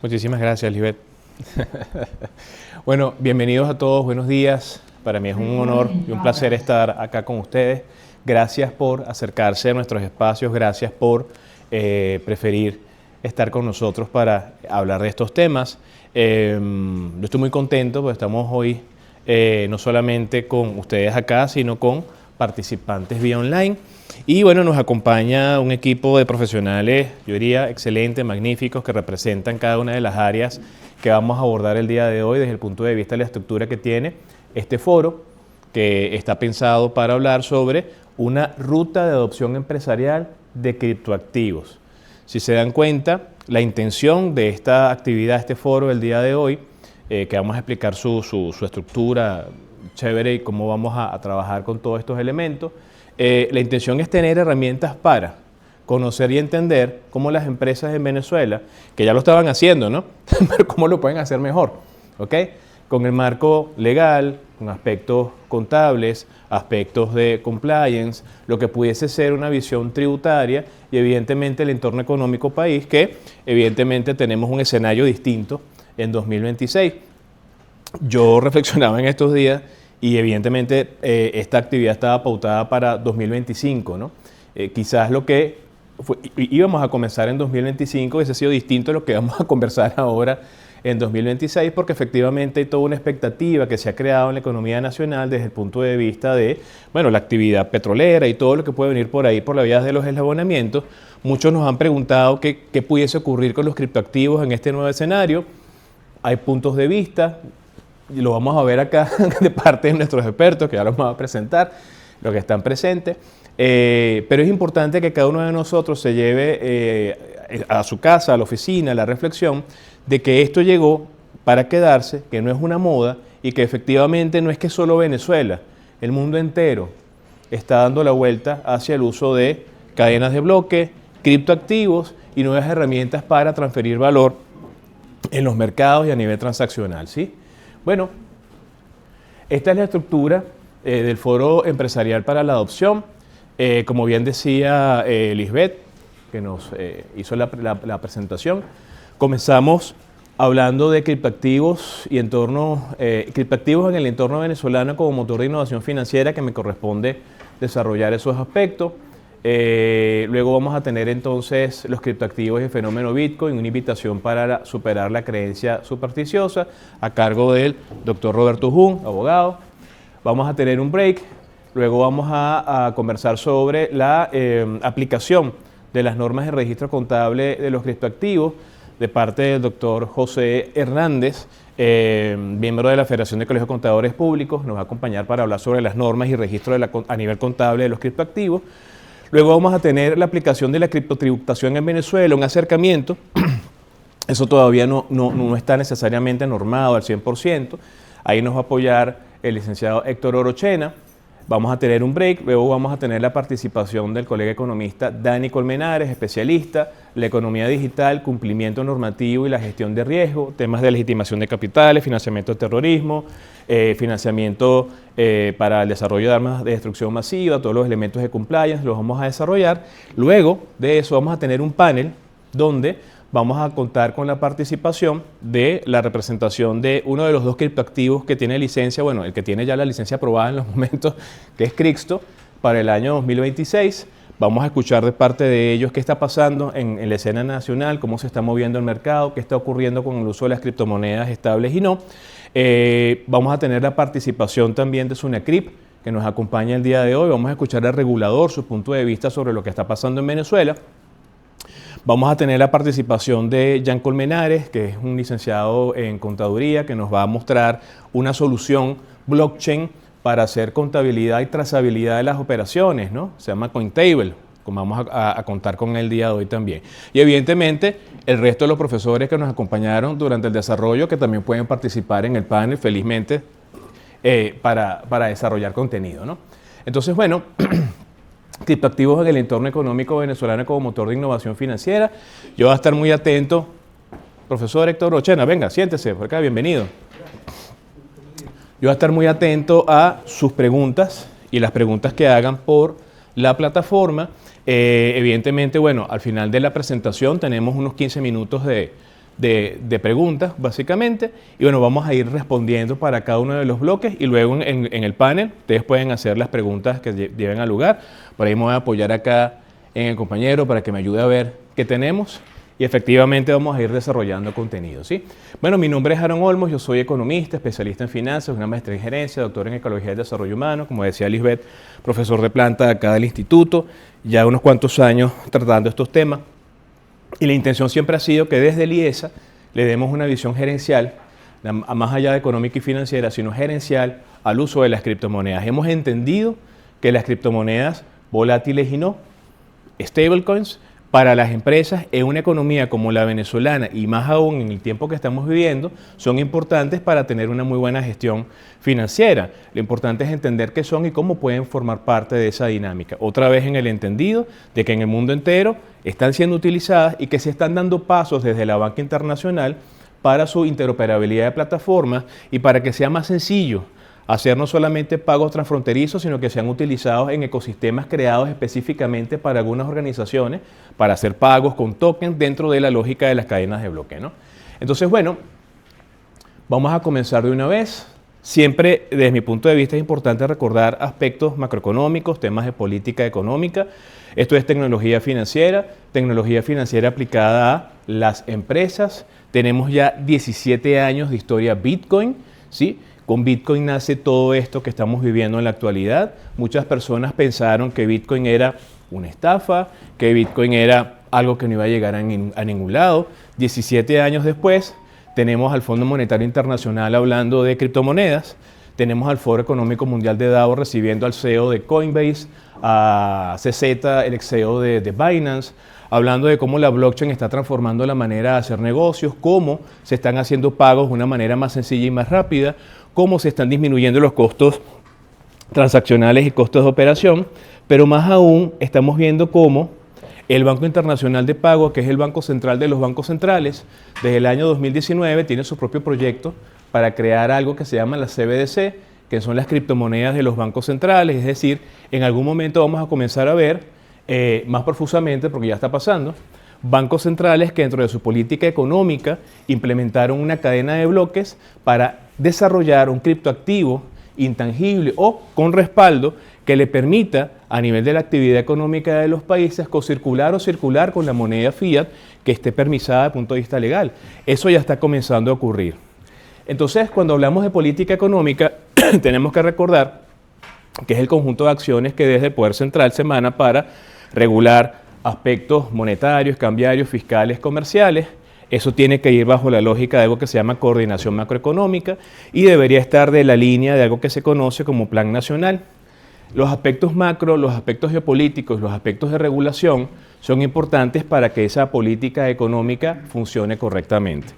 Muchísimas gracias, Lisbeth. Bueno, bienvenidos a todos, buenos días. Para mí es un honor y un placer estar acá con ustedes. Gracias por acercarse a nuestros espacios, gracias por preferir estar con nosotros para hablar de estos temas. Yo estoy muy contento porque estamos hoy no solamente con ustedes acá, sino con participantes vía online. Y bueno, nos acompaña un equipo de profesionales, yo diría, excelentes, magníficos, que representan cada una de las áreas que vamos a abordar el día de hoy desde el punto de vista de la estructura que tiene este foro, que está pensado para hablar sobre una ruta de adopción empresarial de criptoactivos. Si se dan cuenta, la intención de esta actividad, este foro del día de hoy, que vamos a explicar su estructura chévere y cómo vamos a trabajar con todos estos elementos, la intención es tener herramientas para conocer y entender cómo las empresas en Venezuela, que ya lo estaban haciendo, ¿no? Pero cómo lo pueden hacer mejor, ¿ok? Con el marco legal, con aspectos contables, aspectos de compliance, lo que pudiese ser una visión tributaria y evidentemente el entorno económico país, que evidentemente tenemos un escenario distinto en 2026. Yo reflexionaba en estos días y evidentemente esta actividad estaba pautada para 2025, ¿no? Quizás lo que íbamos a comenzar en 2025 hubiese sido distinto a lo que vamos a conversar ahora en 2026, porque efectivamente hay toda una expectativa que se ha creado en la economía nacional desde el punto de vista de, bueno, la actividad petrolera y todo lo que puede venir por ahí por la vía de los eslabonamientos. Muchos nos han preguntado qué pudiese ocurrir con los criptoactivos en este nuevo escenario. Hay puntos de vista, y lo vamos a ver acá de parte de nuestros expertos, que ya los vamos a presentar, los que están presentes. Pero es importante que cada uno de nosotros se lleve a su casa, a la oficina, a la reflexión de que esto llegó para quedarse, que no es una moda y que efectivamente no es que solo Venezuela, el mundo entero está dando la vuelta hacia el uso de cadenas de bloque, criptoactivos y nuevas herramientas para transferir valor en los mercados y a nivel transaccional, ¿sí? Bueno, esta es la estructura del Foro Empresarial para la Adopción. Como bien decía Lisbeth, que nos hizo la presentación, comenzamos hablando de criptoactivos y criptoactivos en el entorno venezolano como motor de innovación financiera, que me corresponde desarrollar esos aspectos. Luego vamos a tener entonces los criptoactivos y el fenómeno Bitcoin, una invitación para superar la creencia supersticiosa, a cargo del doctor Roberto Jun, abogado. Vamos a tener un break, luego vamos a conversar sobre la aplicación de las normas de registro contable de los criptoactivos de parte del doctor José Hernández, miembro de la Federación de Colegios de Contadores Públicos, nos va a acompañar para hablar sobre las normas y registro a nivel contable de los criptoactivos. Luego vamos a tener la aplicación de la criptotributación en Venezuela, un acercamiento. Eso todavía no está necesariamente normado al 100%. Ahí nos va a apoyar el licenciado Héctor Orochena. Vamos a tener un break, luego vamos a tener la participación del colega economista Dani Colmenares, especialista, la economía digital, cumplimiento normativo y la gestión de riesgo, temas de legitimación de capitales, financiamiento de terrorismo, financiamiento para el desarrollo de armas de destrucción masiva, todos los elementos de compliance los vamos a desarrollar. Luego de eso vamos a tener un panel donde vamos a contar con la participación de la representación de uno de los dos criptoactivos que tiene licencia, bueno, el que tiene ya la licencia aprobada en los momentos, que es Crixto, para el año 2026. Vamos a escuchar de parte de ellos qué está pasando en la escena nacional, cómo se está moviendo el mercado, qué está ocurriendo con el uso de las criptomonedas estables y no. Vamos a tener la participación también de Sunacrip, que nos acompaña el día de hoy. Vamos a escuchar al regulador, su punto de vista sobre lo que está pasando en Venezuela. Vamos a tener la participación de Jan Colmenares, que es un licenciado en contaduría, que nos va a mostrar una solución blockchain para hacer contabilidad y trazabilidad de las operaciones, ¿no? Se llama Cointable, como vamos a contar con el día de hoy también. Y evidentemente el resto de los profesores que nos acompañaron durante el desarrollo, que también pueden participar en el panel, felizmente, para desarrollar contenido, ¿no? Entonces, bueno, criptoactivos en el entorno económico venezolano como motor de innovación financiera. Yo voy a estar muy atento. Profesor Héctor Orochena, venga, siéntese por acá, bienvenido. Yo voy a estar muy atento a sus preguntas y las preguntas que hagan por la plataforma. Evidentemente, bueno, al final de la presentación tenemos unos 15 minutos de de preguntas, básicamente, y bueno, vamos a ir respondiendo para cada uno de los bloques y luego en el panel ustedes pueden hacer las preguntas que lleven al lugar. Por ahí me voy a apoyar acá en el compañero para que me ayude a ver qué tenemos y efectivamente vamos a ir desarrollando contenido, ¿sí? Bueno, mi nombre es Aaron Olmos, yo soy economista, especialista en finanzas, una maestría en gerencia, doctor en ecología y desarrollo humano, como decía Lisbeth, profesor de planta acá del instituto, ya unos cuantos años tratando estos temas. Y la intención siempre ha sido que desde el IESA le demos una visión gerencial, más allá de económica y financiera, sino gerencial al uso de las criptomonedas. Hemos entendido que las criptomonedas volátiles y no, stablecoins, para las empresas en una economía como la venezolana y más aún en el tiempo que estamos viviendo, son importantes para tener una muy buena gestión financiera. Lo importante es entender qué son y cómo pueden formar parte de esa dinámica. Otra vez en el entendido de que en el mundo entero están siendo utilizadas y que se están dando pasos desde la banca internacional para su interoperabilidad de plataformas y para que sea más sencillo hacer no solamente pagos transfronterizos, sino que sean utilizados en ecosistemas creados específicamente para algunas organizaciones para hacer pagos con tokens dentro de la lógica de las cadenas de bloque, ¿no? Entonces, bueno, vamos a comenzar de una vez. Siempre, desde mi punto de vista, es importante recordar aspectos macroeconómicos, temas de política económica. Esto es tecnología financiera aplicada a las empresas. Tenemos ya 17 años de historia Bitcoin, ¿sí? Con Bitcoin nace todo esto que estamos viviendo en la actualidad. Muchas personas pensaron que Bitcoin era una estafa, que Bitcoin era algo que no iba a llegar a ningún lado. 17 años después, tenemos al Fondo Monetario Internacional hablando de criptomonedas, tenemos al Foro Económico Mundial de Davos recibiendo al CEO de Coinbase, a CZ, el CEO de Binance, hablando de cómo la blockchain está transformando la manera de hacer negocios, cómo se están haciendo pagos de una manera más sencilla y más rápida, cómo se están disminuyendo los costos transaccionales y costos de operación, pero más aún estamos viendo cómo el Banco Internacional de Pago, que es el banco central de los bancos centrales, desde el año 2019 tiene su propio proyecto para crear algo que se llama la CBDC, que son las criptomonedas de los bancos centrales, es decir, en algún momento vamos a comenzar a ver más profusamente, porque ya está pasando, bancos centrales que dentro de su política económica implementaron una cadena de bloques para desarrollar un criptoactivo intangible o con respaldo que le permita a nivel de la actividad económica de los países co-circular o circular con la moneda fiat que esté permisada desde el punto de vista legal. Eso ya está comenzando a ocurrir. Entonces, cuando hablamos de política económica, tenemos que recordar que es el conjunto de acciones que desde el Poder Central se emana para regular aspectos monetarios, cambiarios, fiscales, comerciales. Eso tiene que ir bajo la lógica de algo que se llama coordinación macroeconómica y debería estar de la línea de algo que se conoce como plan nacional. Los aspectos macro, los aspectos geopolíticos, los aspectos de regulación son importantes para que esa política económica funcione correctamente.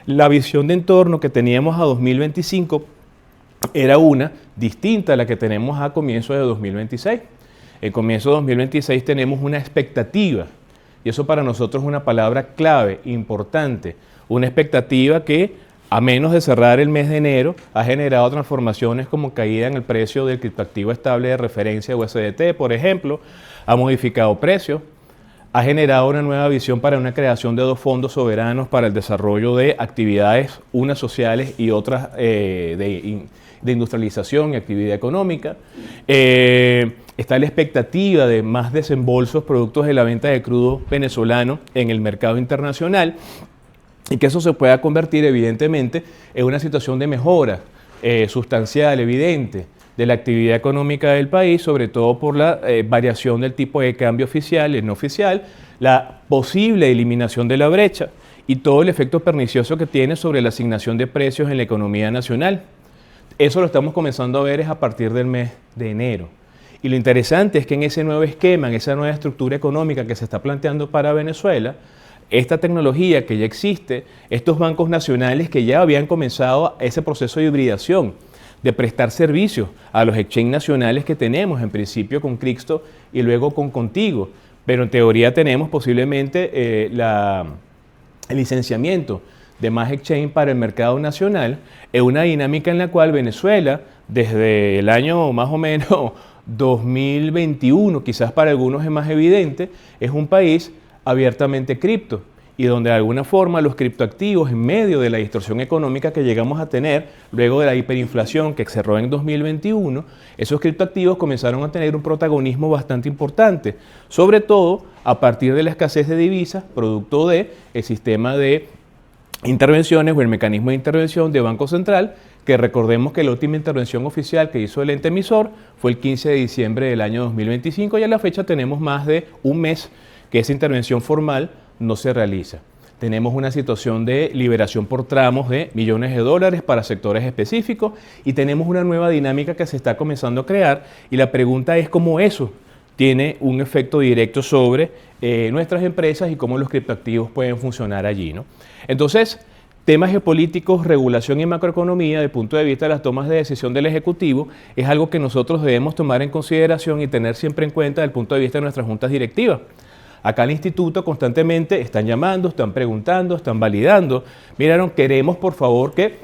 La visión de entorno que teníamos a 2025 era una distinta a la que tenemos a comienzo de 2026. En comienzo de 2026 tenemos una expectativa, y eso para nosotros es una palabra clave, importante, una expectativa que a menos de cerrar el mes de enero ha generado transformaciones como caída en el precio del criptoactivo estable de referencia USDT, por ejemplo, ha modificado precios, ha generado una nueva visión para una creación de dos fondos soberanos para el desarrollo de actividades, unas sociales y otras de industrialización y actividad económica. Está la expectativa de más desembolsos productos de la venta de crudo venezolano en el mercado internacional y que eso se pueda convertir evidentemente en una situación de mejora sustancial, evidente, de la actividad económica del país, sobre todo por la variación del tipo de cambio oficial y no oficial, la posible eliminación de la brecha y todo el efecto pernicioso que tiene sobre la asignación de precios en la economía nacional. Eso lo estamos comenzando a ver es a partir del mes de enero. Y lo interesante es que en ese nuevo esquema, en esa nueva estructura económica que se está planteando para Venezuela, esta tecnología que ya existe, estos bancos nacionales que ya habían comenzado ese proceso de hibridación, de prestar servicios a los exchanges nacionales que tenemos, en principio con Crixto y luego con Contigo, pero en teoría tenemos posiblemente el licenciamiento de más exchange para el mercado nacional, es una dinámica en la cual Venezuela, desde el año más o menos 2021, quizás para algunos es más evidente, es un país abiertamente cripto y donde de alguna forma los criptoactivos, en medio de la distorsión económica que llegamos a tener luego de la hiperinflación que cerró en 2021, esos criptoactivos comenzaron a tener un protagonismo bastante importante, sobre todo a partir de la escasez de divisas, producto del sistema de intervenciones o el mecanismo de intervención de Banco Central, que recordemos que la última intervención oficial que hizo el ente emisor fue el 15 de diciembre del año 2025 y a la fecha tenemos más de un mes que esa intervención formal no se realiza. Tenemos una situación de liberación por tramos de millones de dólares para sectores específicos y tenemos una nueva dinámica que se está comenzando a crear y la pregunta es cómo eso tiene un efecto directo sobre nuestras empresas y cómo los criptoactivos pueden funcionar allí, ¿no? Entonces, temas geopolíticos, regulación y macroeconomía, desde el punto de vista de las tomas de decisión del Ejecutivo, es algo que nosotros debemos tomar en consideración y tener siempre en cuenta desde el punto de vista de nuestras juntas directivas. Acá al instituto constantemente están llamando, están preguntando, están validando. Miraron, queremos por favor que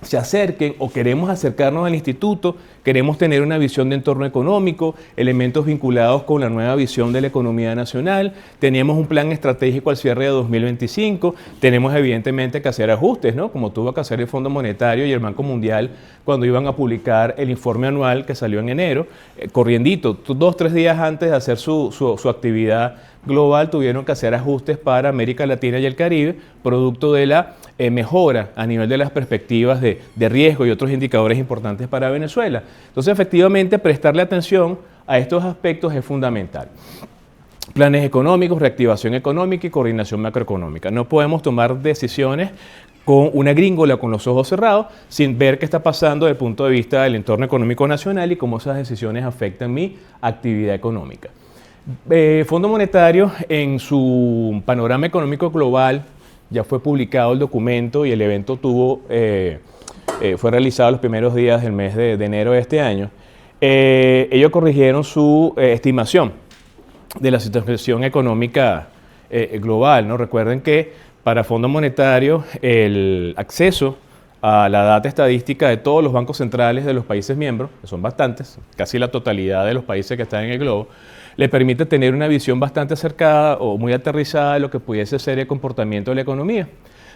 se acerquen o queremos acercarnos al instituto, queremos tener una visión de entorno económico, elementos vinculados con la nueva visión de la economía nacional, teníamos un plan estratégico al cierre de 2025, tenemos evidentemente que hacer ajustes, ¿no? Como tuvo que hacer el Fondo Monetario y el Banco Mundial cuando iban a publicar el informe anual que salió en enero, corriendito, 2 o 3 días antes de hacer su actividad global tuvieron que hacer ajustes para América Latina y el Caribe, producto de la mejora a nivel de las perspectivas de riesgo y otros indicadores importantes para Venezuela. Entonces, efectivamente, prestarle atención a estos aspectos es fundamental. Planes económicos, reactivación económica y coordinación macroeconómica. No podemos tomar decisiones con una gringola con los ojos cerrados sin ver qué está pasando desde el punto de vista del entorno económico nacional y cómo esas decisiones afectan mi actividad económica. Fondo Monetario, en su panorama económico global, ya fue publicado el documento y el evento fue realizado los primeros días del mes de enero de este año. Ellos corrigieron su estimación de la situación económica global, ¿no? Recuerden que para Fondo Monetario el acceso a la data estadística de todos los bancos centrales de los países miembros, que son bastantes, casi la totalidad de los países que están en el globo, le permite tener una visión bastante acercada o muy aterrizada de lo que pudiese ser el comportamiento de la economía.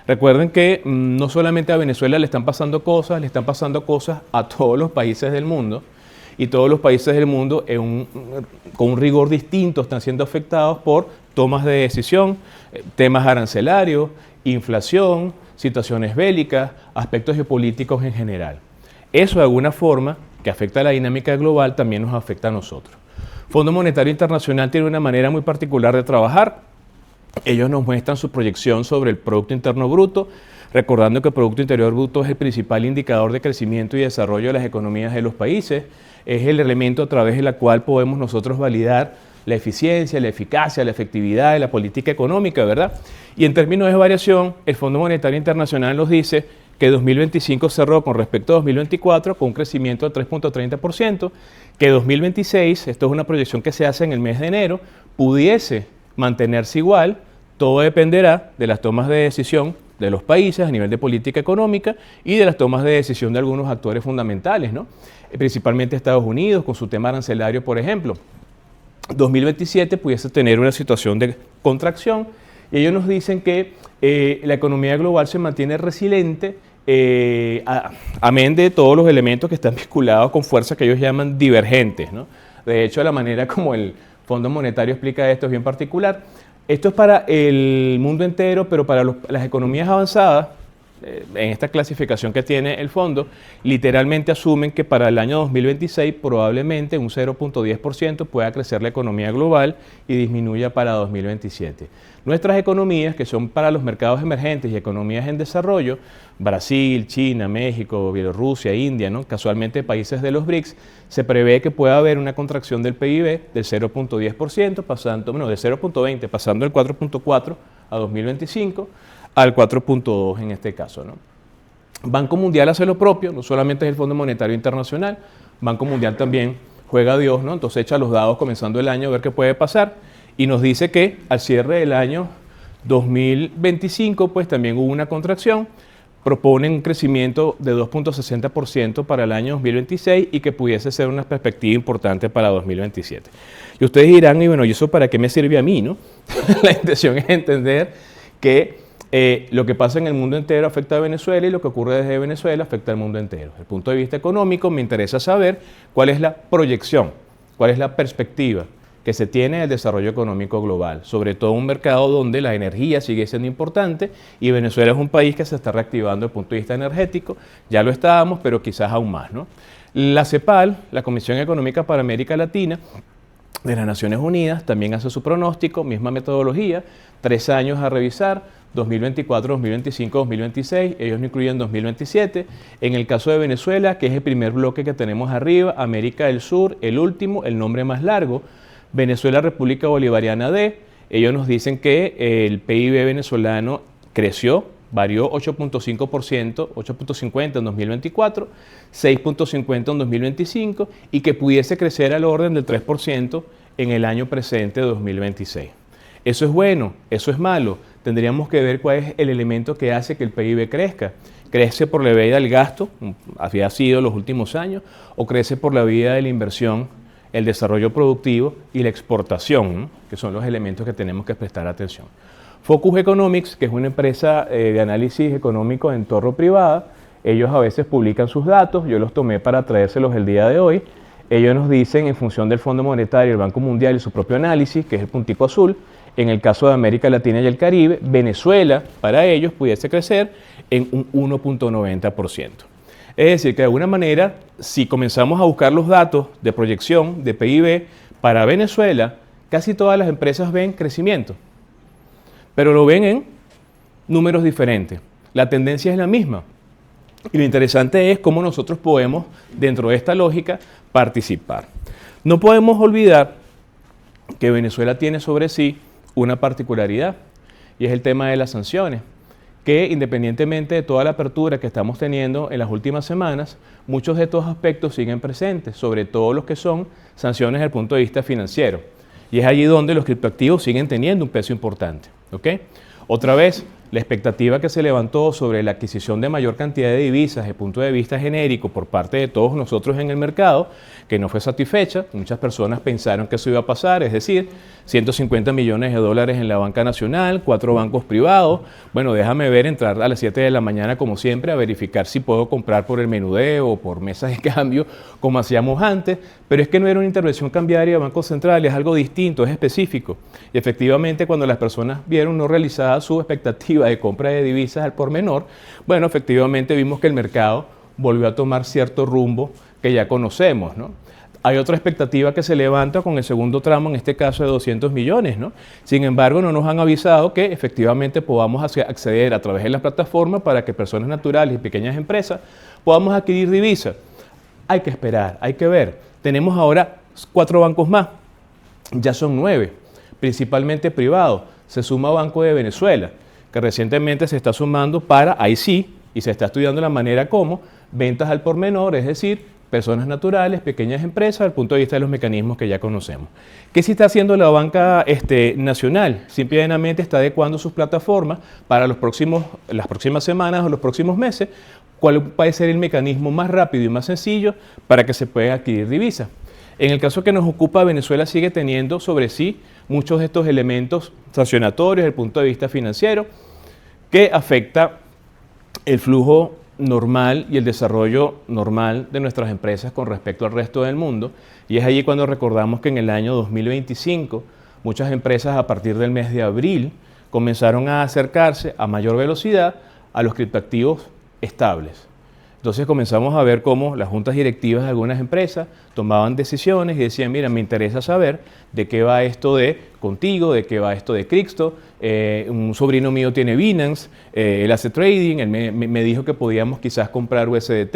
Recuerden que no solamente a Venezuela le están pasando cosas a todos los países del mundo y todos los países del mundo con un rigor distinto están siendo afectados por tomas de decisión, temas arancelarios, inflación, situaciones bélicas, aspectos geopolíticos en general. Eso de alguna forma que afecta a la dinámica global también nos afecta a nosotros. Fondo Monetario Internacional tiene una manera muy particular de trabajar. Ellos nos muestran su proyección sobre el Producto Interno Bruto, recordando que el Producto Interior Bruto es el principal indicador de crecimiento y desarrollo de las economías de los países. Es el elemento a través del cual podemos nosotros validar la eficiencia, la eficacia, la efectividad de la política económica, ¿verdad? Y en términos de variación, el Fondo Monetario Internacional nos dice que 2025 cerró con respecto a 2024 con un crecimiento del 3.30%, que 2026, esto es una proyección que se hace en el mes de enero, pudiese mantenerse igual. Todo dependerá de las tomas de decisión de los países a nivel de política económica y de las tomas de decisión de algunos actores fundamentales, ¿no? Principalmente Estados Unidos con su tema arancelario, por ejemplo. 2027 pudiese tener una situación de contracción y ellos nos dicen que la economía global se mantiene resiliente, amén de todos los elementos que están vinculados con fuerzas que ellos llaman divergentes, ¿no? De hecho, la manera como el Fondo Monetario explica esto es bien particular. Esto es para el mundo entero, pero para las economías avanzadas, en esta clasificación que tiene el fondo, literalmente asumen que para el año 2026 probablemente un 0.10% pueda crecer la economía global y disminuya para 2027. Nuestras economías, que son para los mercados emergentes y economías en desarrollo, Brasil, China, México, Bielorrusia, India, ¿no? Casualmente países de los BRICS, se prevé que pueda haber una contracción del PIB del 0.10%, de 0.20, pasando del 4.4 a 2025, al 4.2 en este caso, ¿no? Banco Mundial hace lo propio, no solamente es el Fondo Monetario Internacional, Banco Mundial también juega a Dios, ¿no? Entonces echa los dados comenzando el año a ver qué puede pasar y nos dice que al cierre del año 2025 pues también hubo una contracción, proponen un crecimiento de 2.60% para el año 2026 y que pudiese ser una perspectiva importante para 2027. Y ustedes dirán, y bueno, ¿y eso para qué me sirve a mí, no? La intención es entender que lo que pasa en el mundo entero afecta a Venezuela y lo que ocurre desde Venezuela afecta al mundo entero. Desde el punto de vista económico me interesa saber cuál es la proyección, cuál es la perspectiva que se tiene del desarrollo económico global, sobre todo un mercado donde la energía sigue siendo importante y Venezuela es un país que se está reactivando desde el punto de vista energético, ya lo estábamos, pero quizás aún más, ¿no? La CEPAL, la Comisión Económica para América Latina, de las Naciones Unidas, también hace su pronóstico, misma metodología, 3 años a revisar, 2024, 2025, 2026, ellos no incluyen 2027. En el caso de Venezuela, que es el primer bloque que tenemos arriba, América del Sur, el último, el nombre más largo, Venezuela, República Bolivariana D, ellos nos dicen que el PIB venezolano creció, varió 8.5%, 8.50 en 2024, 6.50 en 2025 y que pudiese crecer al orden del 3% en el año presente de 2026. ¿Eso es bueno? ¿Eso es malo? Tendríamos que ver cuál es el elemento que hace que el PIB crezca. ¿Crece por la vía del gasto, había sido los últimos años, o crece por la vía de la inversión, el desarrollo productivo y la exportación, ¿no? Que son los elementos que tenemos que prestar atención? Focus Economics, que es una empresa de análisis económico de entorno privada, ellos a veces publican sus datos, yo los tomé para traérselos el día de hoy. Ellos nos dicen, en función del Fondo Monetario, el Banco Mundial y su propio análisis, que es el puntico azul, en el caso de América Latina y el Caribe, Venezuela, para ellos, pudiese crecer en un 1.90%. Es decir, que de alguna manera, si comenzamos a buscar los datos de proyección de PIB para Venezuela, casi todas las empresas ven crecimiento, pero lo ven en números diferentes. La tendencia es la misma. Y lo interesante es cómo nosotros podemos, dentro de esta lógica, participar. No podemos olvidar que Venezuela tiene sobre sí una particularidad, y es el tema de las sanciones, que independientemente de toda la apertura que estamos teniendo en las últimas semanas, muchos de estos aspectos siguen presentes, sobre todo los que son sanciones desde el punto de vista financiero. Y es allí donde los criptoactivos siguen teniendo un peso importante, ¿ok? Otra vez, la expectativa que se levantó sobre la adquisición de mayor cantidad de divisas desde el punto de vista genérico por parte de todos nosotros en el mercado, que no fue satisfecha. Muchas personas pensaron que eso iba a pasar, es decir, 150 millones de dólares en la banca nacional, 4 bancos privados. Bueno, déjame ver, entrar a las 7 de la mañana como siempre a verificar si puedo comprar por el menudeo o por mesas de cambio como hacíamos antes, pero es que no era una intervención cambiaria de Banco Central, es algo distinto, es específico. Y efectivamente, cuando las personas vieron no realizada su expectativa de compra de divisas al por menor, bueno, efectivamente vimos que el mercado volvió a tomar cierto rumbo que ya conocemos, ¿no? Hay otra expectativa que se levanta con el segundo tramo, en este caso de 200 millones, ¿no? Sin embargo, no nos han avisado que efectivamente podamos acceder a través de la plataforma para que personas naturales y pequeñas empresas podamos adquirir divisas. Hay que esperar, hay que ver. Tenemos ahora 4 bancos más, ya son 9, principalmente privados. Se suma Banco de Venezuela, que recientemente se está sumando para, ahí sí, y se está estudiando la manera como, ventas al por menor, es decir, personas naturales, pequeñas empresas, desde el punto de vista de los mecanismos que ya conocemos. ¿Qué sí está haciendo la banca nacional? Simplemente está adecuando sus plataformas para las próximas semanas o los próximos meses, cuál puede ser el mecanismo más rápido y más sencillo para que se puedan adquirir divisas. En el caso que nos ocupa, Venezuela sigue teniendo sobre sí muchos de estos elementos sancionatorios desde el punto de vista financiero que afecta el flujo normal y el desarrollo normal de nuestras empresas con respecto al resto del mundo. Y es allí cuando recordamos que en el año 2025 muchas empresas a partir del mes de abril comenzaron a acercarse a mayor velocidad a los criptoactivos estables. Entonces comenzamos a ver cómo las juntas directivas de algunas empresas tomaban decisiones y decían, mira, me interesa saber de qué va esto de Contigo, de qué va esto de Crixto, un sobrino mío tiene Binance, él hace trading, él me dijo que podíamos quizás comprar USDT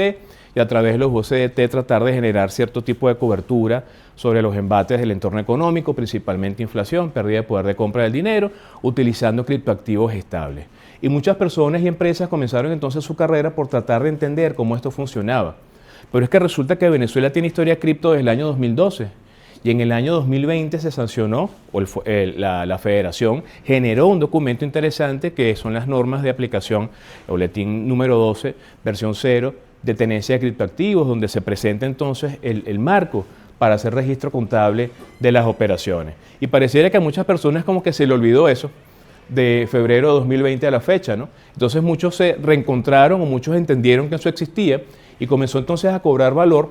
y a través de los USDT tratar de generar cierto tipo de cobertura sobre los embates del entorno económico, principalmente inflación, pérdida de poder de compra del dinero, utilizando criptoactivos estables. Y muchas personas y empresas comenzaron entonces su carrera por tratar de entender cómo esto funcionaba. Pero es que resulta que Venezuela tiene historia cripto desde el año 2012 y en el año 2020 se sancionó, o la Federación generó un documento interesante que son las normas de aplicación, boletín número 12, versión 0, de tenencia de criptoactivos, donde se presenta entonces el marco para hacer registro contable de las operaciones. Y pareciera que a muchas personas como que se le olvidó eso. de febrero de 2020 a la fecha, ¿no? Entonces muchos se reencontraron o muchos entendieron que eso existía y comenzó entonces a cobrar valor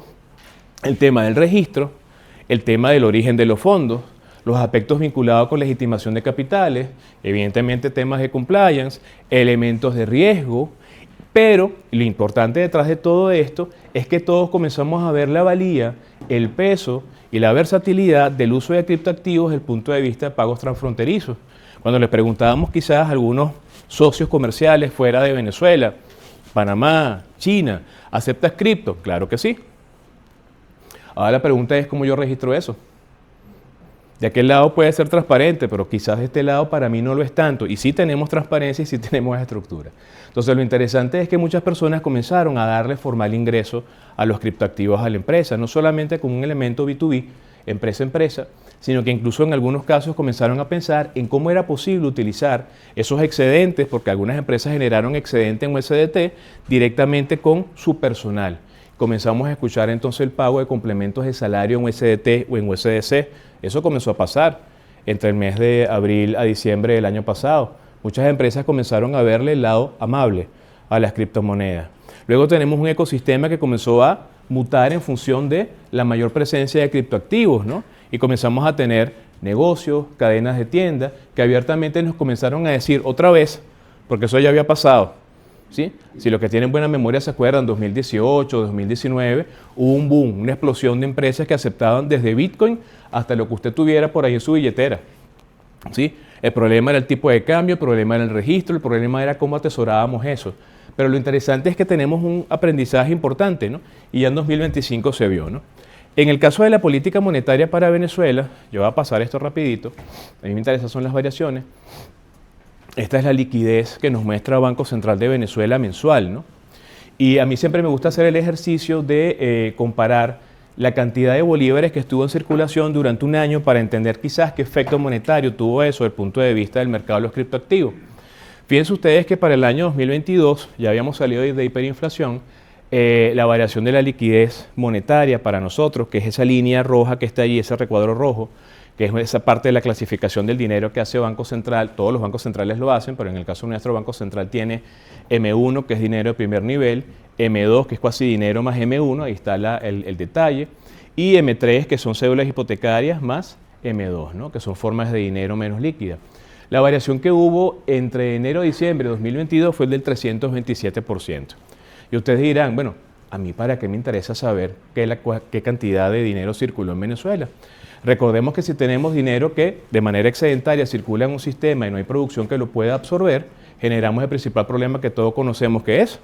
el tema del registro, el tema del origen de los fondos, los aspectos vinculados con legitimación de capitales, evidentemente temas de compliance, elementos de riesgo, pero lo importante detrás de todo esto es que todos comenzamos a ver la valía, el peso y la versatilidad del uso de criptoactivos desde el punto de vista de pagos transfronterizos. Cuando les preguntábamos quizás a algunos socios comerciales fuera de Venezuela, Panamá, China, ¿aceptas cripto? Claro que sí. Ahora la pregunta es cómo yo registro eso. De aquel lado puede ser transparente, pero quizás de este lado para mí no lo es tanto. Y sí tenemos transparencia y sí tenemos estructura. Entonces lo interesante es que muchas personas comenzaron a darle formal ingreso a los criptoactivos a la empresa, no solamente con un elemento B2B, empresa-empresa, sino que incluso en algunos casos comenzaron a pensar en cómo era posible utilizar esos excedentes, porque algunas empresas generaron excedente en USDT directamente con su personal. Comenzamos a escuchar entonces el pago de complementos de salario en USDT o en USDC. Eso comenzó a pasar entre el mes de abril a diciembre del año pasado. Muchas empresas comenzaron a verle el lado amable a las criptomonedas. Luego tenemos un ecosistema que comenzó a mutar en función de la mayor presencia de criptoactivos, ¿no? Y comenzamos a tener negocios, cadenas de tiendas, que abiertamente nos comenzaron a decir otra vez, porque eso ya había pasado, ¿sí? Si los que tienen buena memoria se acuerdan, 2018, 2019, hubo un boom, una explosión de empresas que aceptaban desde Bitcoin hasta lo que usted tuviera por ahí en su billetera, ¿sí? El problema era el tipo de cambio, el problema era el registro, el problema era cómo atesorábamos eso. Pero lo interesante es que tenemos un aprendizaje importante, ¿no? Y ya en 2025 se vio, ¿no? En el caso de la política monetaria para Venezuela, yo voy a pasar esto rapidito, a mí me interesan son las variaciones. Esta es la liquidez que nos muestra el Banco Central de Venezuela mensual, ¿no? Y a mí siempre me gusta hacer el ejercicio de comparar la cantidad de bolívares que estuvo en circulación durante un año para entender quizás qué efecto monetario tuvo eso desde el punto de vista del mercado de los criptoactivos. Fíjense ustedes que para el año 2022, ya habíamos salido de hiperinflación, la variación de la liquidez monetaria para nosotros, que es esa línea roja que está allí, ese recuadro rojo, que es esa parte de la clasificación del dinero que hace Banco Central. Todos los bancos centrales lo hacen, pero en el caso de nuestro Banco Central tiene M1, que es dinero de primer nivel, M2, que es casi dinero más M1, ahí está el detalle, y M3, que son cédulas hipotecarias, más M2, ¿no? Que son formas de dinero menos líquida. La variación que hubo entre enero y diciembre de 2022 fue el del 327%. Y ustedes dirán, bueno, a mí para qué me interesa saber qué cantidad de dinero circuló en Venezuela. Recordemos que si tenemos dinero que de manera excedentaria circula en un sistema y no hay producción que lo pueda absorber, generamos el principal problema que todos conocemos, que es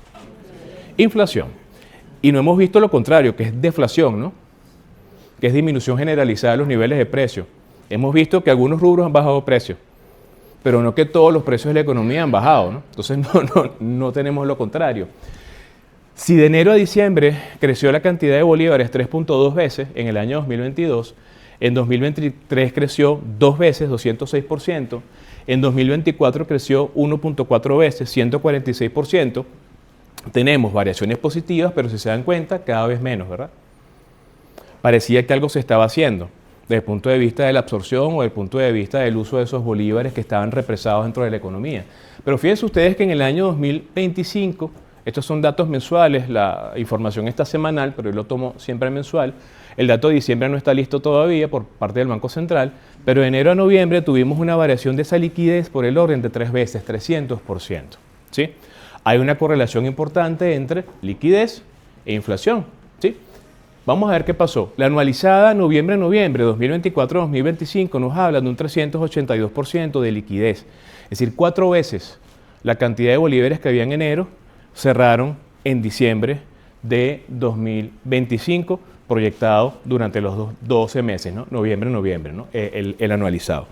inflación. Y no hemos visto lo contrario, que es deflación, ¿no? Que es disminución generalizada de los niveles de precio. Hemos visto que algunos rubros han bajado precios, pero no que todos los precios de la economía han bajado, ¿no? Entonces no tenemos lo contrario. Si de enero a diciembre creció la cantidad de bolívares 3.2 veces en el año 2022, en 2023 creció 2 veces, 206%, en 2024 creció 1.4 veces, 146%. Tenemos variaciones positivas, pero si se dan cuenta, cada vez menos, ¿verdad? Parecía que algo se estaba haciendo desde el punto de vista de la absorción o desde el punto de vista del uso de esos bolívares que estaban represados dentro de la economía. Pero fíjense ustedes que en el año 2025, estos son datos mensuales, la información está semanal, pero yo lo tomo siempre mensual. El dato de diciembre no está listo todavía por parte del Banco Central, pero de enero a noviembre tuvimos una variación de esa liquidez por el orden de 3 veces, 300%. ¿Sí? Hay una correlación importante entre liquidez e inflación. ¿Sí? Vamos a ver qué pasó. La anualizada noviembre-noviembre 2024-2025 nos habla de un 382% de liquidez. Es decir, 4 veces la cantidad de bolívares que había en enero cerraron en diciembre de 2025, proyectado durante los 12 meses, ¿no? Noviembre-noviembre, ¿no? El anualizado.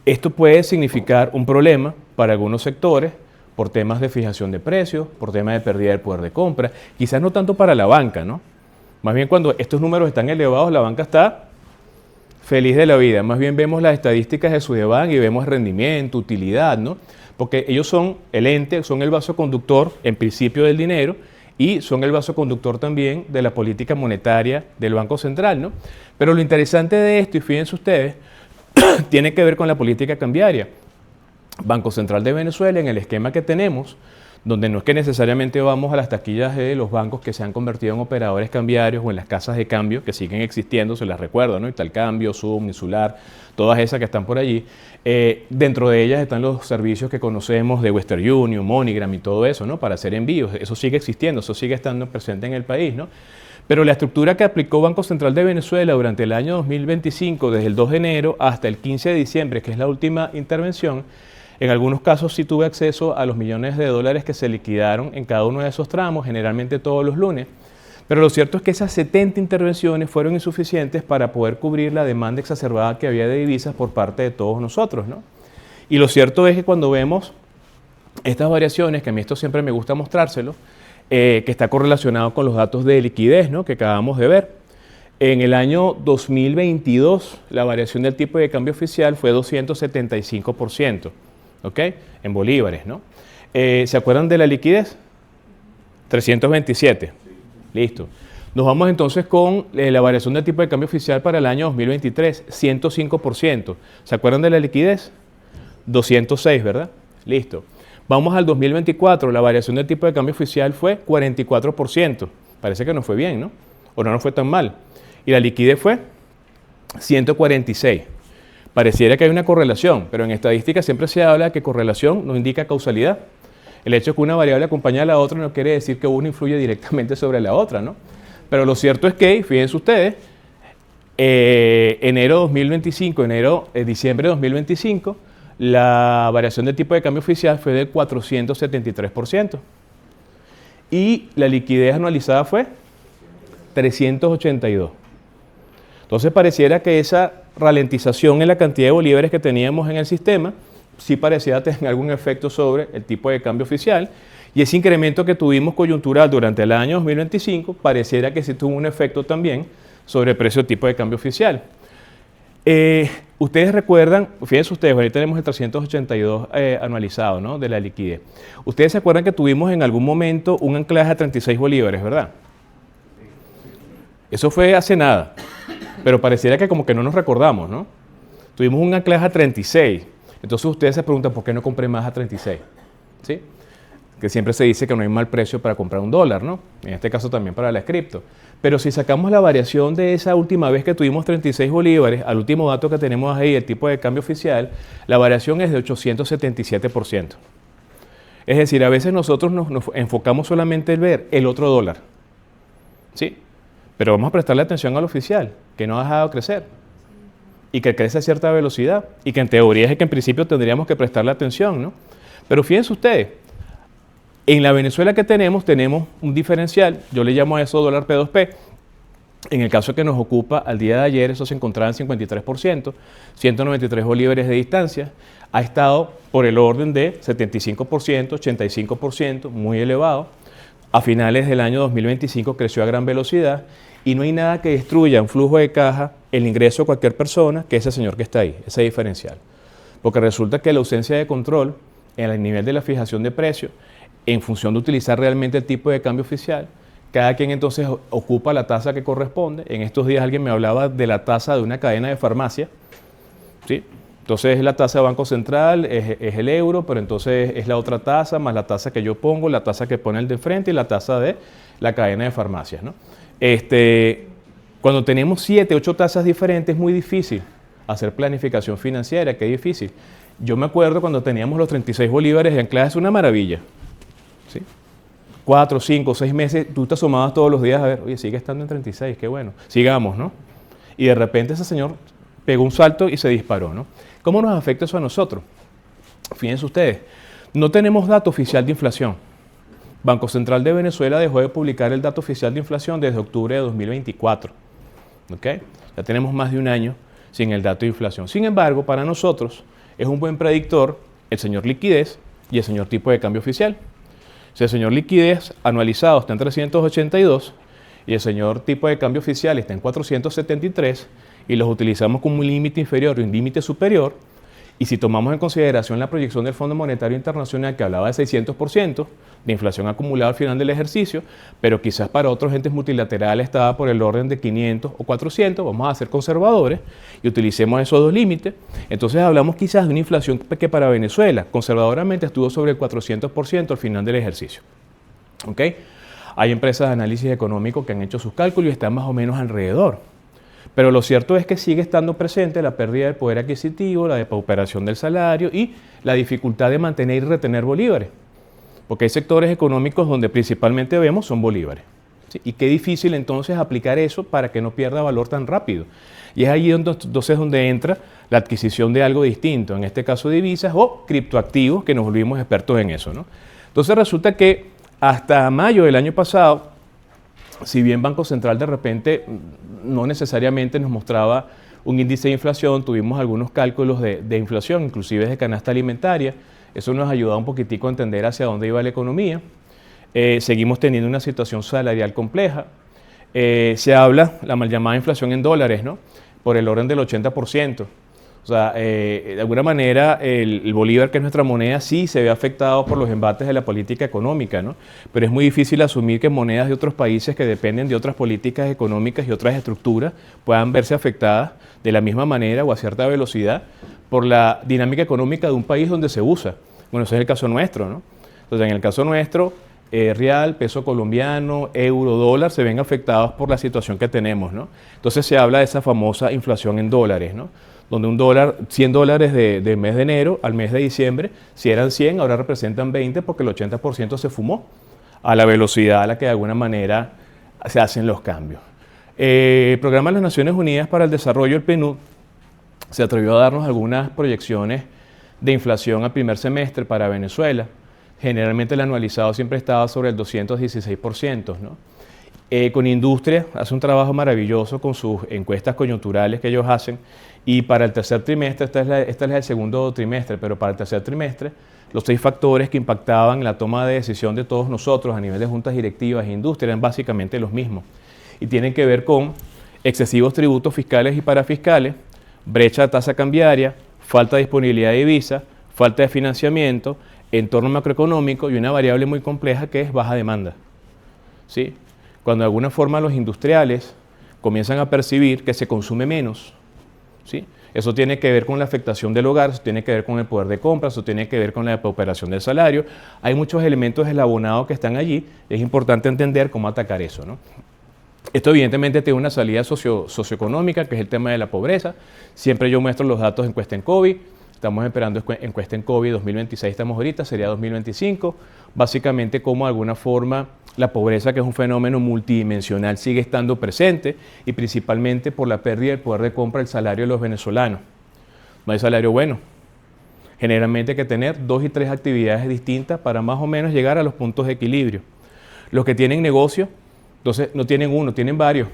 Esto puede significar un problema para algunos sectores por temas de fijación de precios, por temas de pérdida del poder de compra, quizás no tanto para la banca, ¿no? Más bien cuando estos números están elevados, la banca está feliz de la vida. Más bien vemos las estadísticas de Sudeban y vemos rendimiento, utilidad, ¿no? Porque ellos son el ente, son el vaso conductor en principio del dinero y son el vaso conductor también de la política monetaria del Banco Central, ¿no? Pero lo interesante de esto, y fíjense ustedes, tiene que ver con la política cambiaria. Banco Central de Venezuela, en el esquema que tenemos, donde no es que necesariamente vamos a las taquillas de los bancos que se han convertido en operadores cambiarios o en las casas de cambio que siguen existiendo, se las recuerdo, ¿no? Italcambio, Zoom, Insular, todas esas que están por allí. Dentro de ellas están los servicios que conocemos de Western Union, MoneyGram y todo eso, ¿no? Para hacer envíos. Eso sigue existiendo, eso sigue estando presente en el país, ¿no? Pero la estructura que aplicó Banco Central de Venezuela durante el año 2025, desde el 2 de enero hasta el 15 de diciembre, que es la última intervención, en algunos casos sí tuve acceso a los millones de dólares que se liquidaron en cada uno de esos tramos, generalmente todos los lunes. Pero lo cierto es que esas 70 intervenciones fueron insuficientes para poder cubrir la demanda exacerbada que había de divisas por parte de todos nosotros, ¿no? Y lo cierto es que cuando vemos estas variaciones, que a mí esto siempre me gusta mostrárselo, que está correlacionado con los datos de liquidez, ¿no? Que acabamos de ver. En el año 2022, la variación del tipo de cambio oficial fue 275%, ¿ok? En bolívares, ¿no? ¿Se acuerdan de la liquidez? 327. Listo. Nos vamos entonces con la variación del tipo de cambio oficial para el año 2023, 105%. ¿Se acuerdan de la liquidez? 206, ¿verdad? Listo. Vamos al 2024, la variación del tipo de cambio oficial fue 44%. Parece que no fue bien, ¿no? O no nos fue tan mal. Y la liquidez fue 146. Pareciera que hay una correlación, pero en estadística siempre se habla que correlación no indica causalidad. El hecho de que una variable acompañe a la otra no quiere decir que una influye directamente sobre la otra, ¿no? Pero lo cierto es que, fíjense ustedes, enero 2025, diciembre de 2025, la variación del tipo de cambio oficial fue del 473%. Y la liquidez anualizada fue 382. Entonces pareciera que esa ralentización en la cantidad de bolívares que teníamos en el sistema sí parecía tener algún efecto sobre el tipo de cambio oficial, y ese incremento que tuvimos coyuntural durante el año 2025 pareciera que sí tuvo un efecto también sobre el precio del tipo de cambio oficial. Ustedes recuerdan, fíjense ustedes, ahorita tenemos el 382 anualizado, ¿no? De la liquidez. Ustedes se acuerdan que tuvimos en algún momento un anclaje a 36 bolívares, ¿verdad? Eso fue hace nada, pero pareciera que como que no nos recordamos, ¿no? Tuvimos un anclaje a 36. Entonces ustedes se preguntan, ¿por qué no compré más a 36? ¿Sí? Que siempre se dice que no hay mal precio para comprar un dólar, ¿no? En este caso también para la cripto. Pero si sacamos la variación de esa última vez que tuvimos 36 bolívares, al último dato que tenemos ahí, el tipo de cambio oficial, la variación es de 877%. Es decir, a veces nosotros nos enfocamos solamente en ver el otro dólar, ¿sí? Pero vamos a prestarle atención al oficial, que no ha dejado de crecer y que crece a cierta velocidad y que en teoría es el que en principio tendríamos que prestarle atención, ¿no? Pero fíjense ustedes, en la Venezuela que tenemos un diferencial, yo le llamo a eso dólar P2P. En el caso que nos ocupa al día de ayer, eso se encontraba en 53%, 193 bolívares de distancia. Ha estado por el orden de 75%, 85%, muy elevado. A finales del año 2025 creció a gran velocidad y no hay nada que destruya un flujo de caja, el ingreso de cualquier persona, que ese señor que está ahí, ese diferencial. Porque resulta que la ausencia de control en el nivel de la fijación de precios, en función de utilizar realmente el tipo de cambio oficial, cada quien entonces ocupa la tasa que corresponde. En estos días alguien me hablaba de la tasa de una cadena de farmacia, ¿sí? Entonces es la tasa de Banco Central, es el euro, pero entonces es la otra tasa, más la tasa que yo pongo, la tasa que pone el de frente y la tasa de la cadena de farmacias, ¿no? Cuando tenemos 7, 8 tasas diferentes es muy difícil hacer planificación financiera, que es difícil. Yo me acuerdo cuando teníamos los 36 bolívares de anclaje, es una maravilla, ¿sí? 4, 5, 6 meses, tú te asomabas todos los días a ver, oye, sigue estando en 36, qué bueno, sigamos, ¿no? Y de repente ese señor pegó un salto y se disparó, ¿no? ¿Cómo nos afecta eso a nosotros? Fíjense ustedes, no tenemos dato oficial de inflación. Banco Central de Venezuela dejó de publicar el dato oficial de inflación desde octubre de 2024, ¿ok? Ya tenemos más de un año sin el dato de inflación. Sin embargo, para nosotros es un buen predictor el señor liquidez y el señor tipo de cambio oficial. Si el señor liquidez anualizado está en 382 y el señor tipo de cambio oficial está en 473 y los utilizamos como un límite inferior y un límite superior, y si tomamos en consideración la proyección del Fondo Monetario Internacional que hablaba de 600%, de inflación acumulada al final del ejercicio, pero quizás para otros entes multilaterales estaba por el orden de 500 o 400, vamos a ser conservadores y utilicemos esos dos límites. Entonces hablamos quizás de una inflación que para Venezuela conservadoramente estuvo sobre el 400% al final del ejercicio. ¿Ok? Hay empresas de análisis económico que han hecho sus cálculos y están más o menos alrededor. Pero lo cierto es que sigue estando presente la pérdida del poder adquisitivo, la depauperación del salario y la dificultad de mantener y retener bolívares. Porque hay sectores económicos donde principalmente vemos son bolívares. ¿Sí? Y qué difícil entonces aplicar eso para que no pierda valor tan rápido. Y es allí entonces donde entra la adquisición de algo distinto, en este caso divisas o criptoactivos, que nos volvimos expertos en eso, ¿no? Entonces resulta que hasta mayo del año pasado, si bien Banco Central de repente no necesariamente nos mostraba un índice de inflación, tuvimos algunos cálculos de inflación, inclusive de canasta alimentaria. Eso nos ayudaba un poquitico a entender hacia dónde iba la economía. Seguimos teniendo una situación salarial compleja. Se habla la mal llamada inflación en dólares, ¿no? Por el orden del 80%. O sea, de alguna manera el bolívar, que es nuestra moneda, sí se ve afectado por los embates de la política económica, ¿no? Pero es muy difícil asumir que monedas de otros países que dependen de otras políticas económicas y otras estructuras puedan verse afectadas de la misma manera o a cierta velocidad por la dinámica económica de un país donde se usa. Bueno, ese es el caso nuestro, ¿no? Entonces, en el caso nuestro, real, peso colombiano, euro, dólar, se ven afectados por la situación que tenemos, ¿no? Entonces se habla de esa famosa inflación en dólares, ¿no? Donde un dólar, 100 dólares del mes de enero al mes de diciembre, si eran 100, ahora representan 20 porque el 80% se fumó a la velocidad a la que de alguna manera se hacen los cambios. El Programa de las Naciones Unidas para el Desarrollo, el PNUD, se atrevió a darnos algunas proyecciones de inflación al primer semestre para Venezuela. Generalmente el anualizado siempre estaba sobre el 216%, ¿no? Con Industria hace un trabajo maravilloso con sus encuestas coyunturales que ellos hacen, y para el tercer trimestre, esta es el segundo trimestre, pero para el tercer trimestre, los 6 factores que impactaban la toma de decisión de todos nosotros a nivel de juntas directivas e industria eran básicamente los mismos y tienen que ver con excesivos tributos fiscales y parafiscales, brecha de tasa cambiaria, falta de disponibilidad de divisa, falta de financiamiento, entorno macroeconómico y una variable muy compleja que es baja demanda. ¿Sí? Cuando de alguna forma los industriales comienzan a percibir que se consume menos, ¿sí? Eso tiene que ver con la afectación del hogar, eso tiene que ver con el poder de compra, eso tiene que ver con la depauperación del salario. Hay muchos elementos eslabonados que están allí y es importante entender cómo atacar eso, ¿no? Esto evidentemente tiene una salida socioeconómica, que es el tema de la pobreza. Siempre yo muestro los datos de encuesta en COVID. Estamos esperando encuesta en COVID 2026, estamos ahorita, sería 2025. Básicamente como de alguna forma la pobreza, que es un fenómeno multidimensional, sigue estando presente y principalmente por la pérdida del poder de compra del salario de los venezolanos. No hay salario bueno. Generalmente hay que tener 2 y 3 actividades distintas para más o menos llegar a los puntos de equilibrio. Los que tienen negocio, entonces no tienen uno, tienen varios.